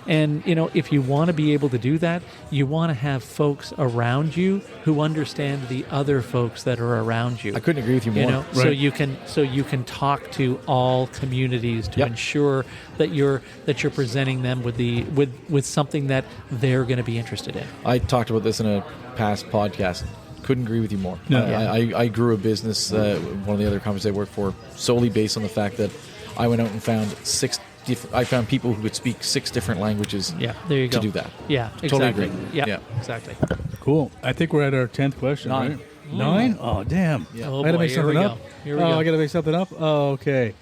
If you want to be able to do that, you want to have folks around you who understand the other folks that are around you. I couldn't agree with you more. Right. So you can talk to all communities to ensure that you're presenting them with something that they're going to be interested in. I talked about this in a past podcast. Couldn't agree with you more. No. I grew a business, one of the other companies I worked for, solely based on the fact that I went out and found I found people who could speak 6 different languages. Yeah, there you go. To do that. Yeah, exactly. Totally agree. Yeah, exactly. Cool. I think we're at our 10th question. 9. Right? 9? Oh, damn. Yeah. I gotta make something up. Here we go. I gotta make something up. Oh, okay.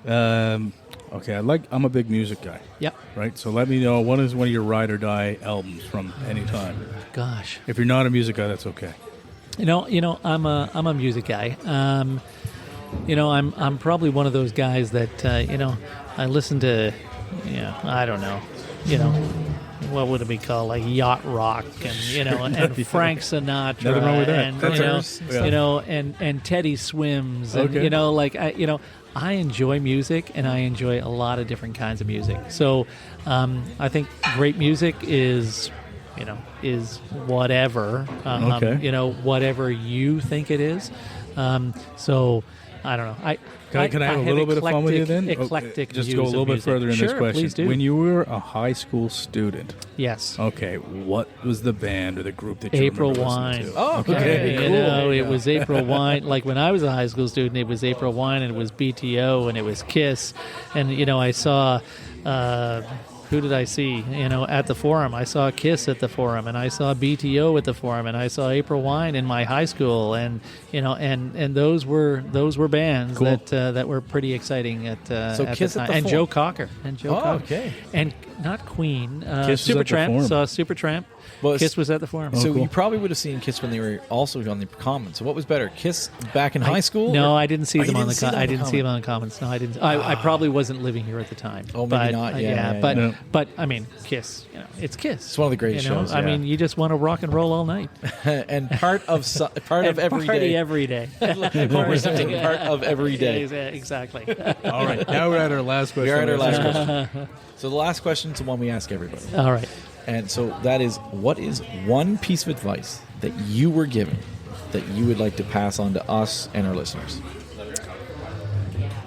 Okay. I'm a big music guy. Yep. Right. So let me know, what is one of your ride or die albums from any time? Gosh. If you're not a music guy, that's okay. I'm a music guy. I'm probably one of those guys that I listen to. I don't know. What would it be called? Like yacht rock and Frank Sinatra. Nothing wrong with that. And That's and Teddy Swims. And I enjoy music, and I enjoy a lot of different kinds of music. So I think great music is whatever. Whatever you think it is. I don't know. Can I have a little bit of fun with you then? Eclectic Just views go a of little bit music. further in Sure, this question. please do. When you were a high school student, Yes. okay, what was the band or the group that you April remember Wine. listening to? Oh, okay. Okay, You cool. know, it was April Wine. Like when I was a high school student, it was April Wine, and it was BTO, and it was Kiss, and I saw. Who did I see? At the Forum, I saw Kiss at the Forum, and I saw BTO at the Forum, and I saw April Wine in my high school, and and those were bands Cool. that were pretty exciting at Kiss the at time. the And Forum. Joe Cocker, Okay. and not Queen. Kiss was at the Supertramp. Forum. Saw Supertramp. Well, Kiss was at the Forum. So cool. you probably would have seen Kiss when they were also on the Commons. So what was better, Kiss back in high school? No, or- I didn't see Oh, you them on didn't the. see them I on didn't the see them on the Commons. No, I didn't. I probably wasn't living here at the time. Oh, maybe but, not. Yeah, but yeah. but I mean, Kiss. It's Kiss. It's one of the greatest shows, I yeah. mean, you just want to rock and roll all night. and part of every Party day. every day. What we're saying, part of every day. Exactly. All right, now we're at our last question. We are at our last question. So the last question is the one we ask everybody. All right. And so that is, what is one piece of advice that you were given that you would like to pass on to us and our listeners?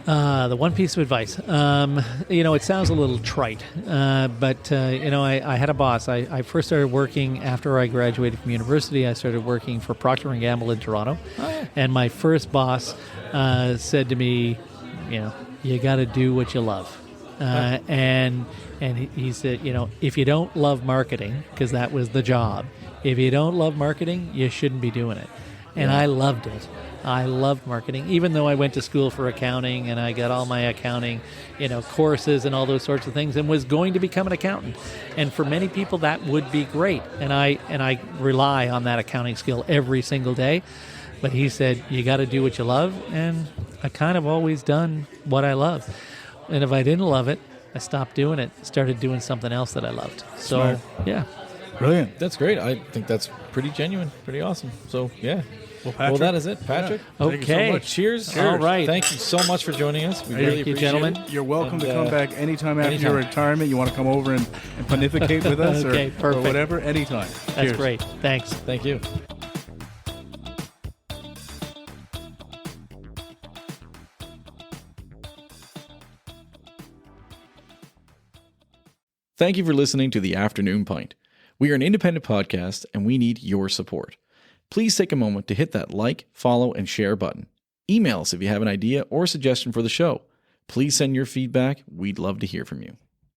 The one piece of advice. It sounds a little trite, but I had a boss. I first started working after I graduated from university. I started working for Procter & Gamble in Toronto. Oh, yeah. And my first boss said to me, you got to do what you love. And he said, if you don't love marketing, because that was the job, if you don't love marketing, you shouldn't be doing it. And I loved it. I loved marketing, even though I went to school for accounting and I got all my accounting, courses and all those sorts of things, and was going to become an accountant. And for many people, that would be great. And I rely on that accounting skill every single day. But he said, you got to do what you love. And I kind of always done what I love. And if I didn't love it, I stopped doing it, started doing something else that I loved. So, Smart. yeah. Brilliant. That's great. I think that's pretty genuine, pretty awesome. So, yeah. Well, Patrick, that is it. Patrick, Thank you so Okay. much. cheers. All right. Thank you so much for joining us. We Thank really you, appreciate gentlemen. it. You're welcome to And, come back anytime after anytime. your retirement. You want to come over and pontificate with us Okay, or perfect. whatever, anytime. That's Cheers. great. Thanks. Thank you. Thank you for listening to The Afternoon Pint. We are an independent podcast and we need your support. Please take a moment to hit that like, follow, and share button. Email us if you have an idea or suggestion for the show. Please send your feedback. We'd love to hear from you.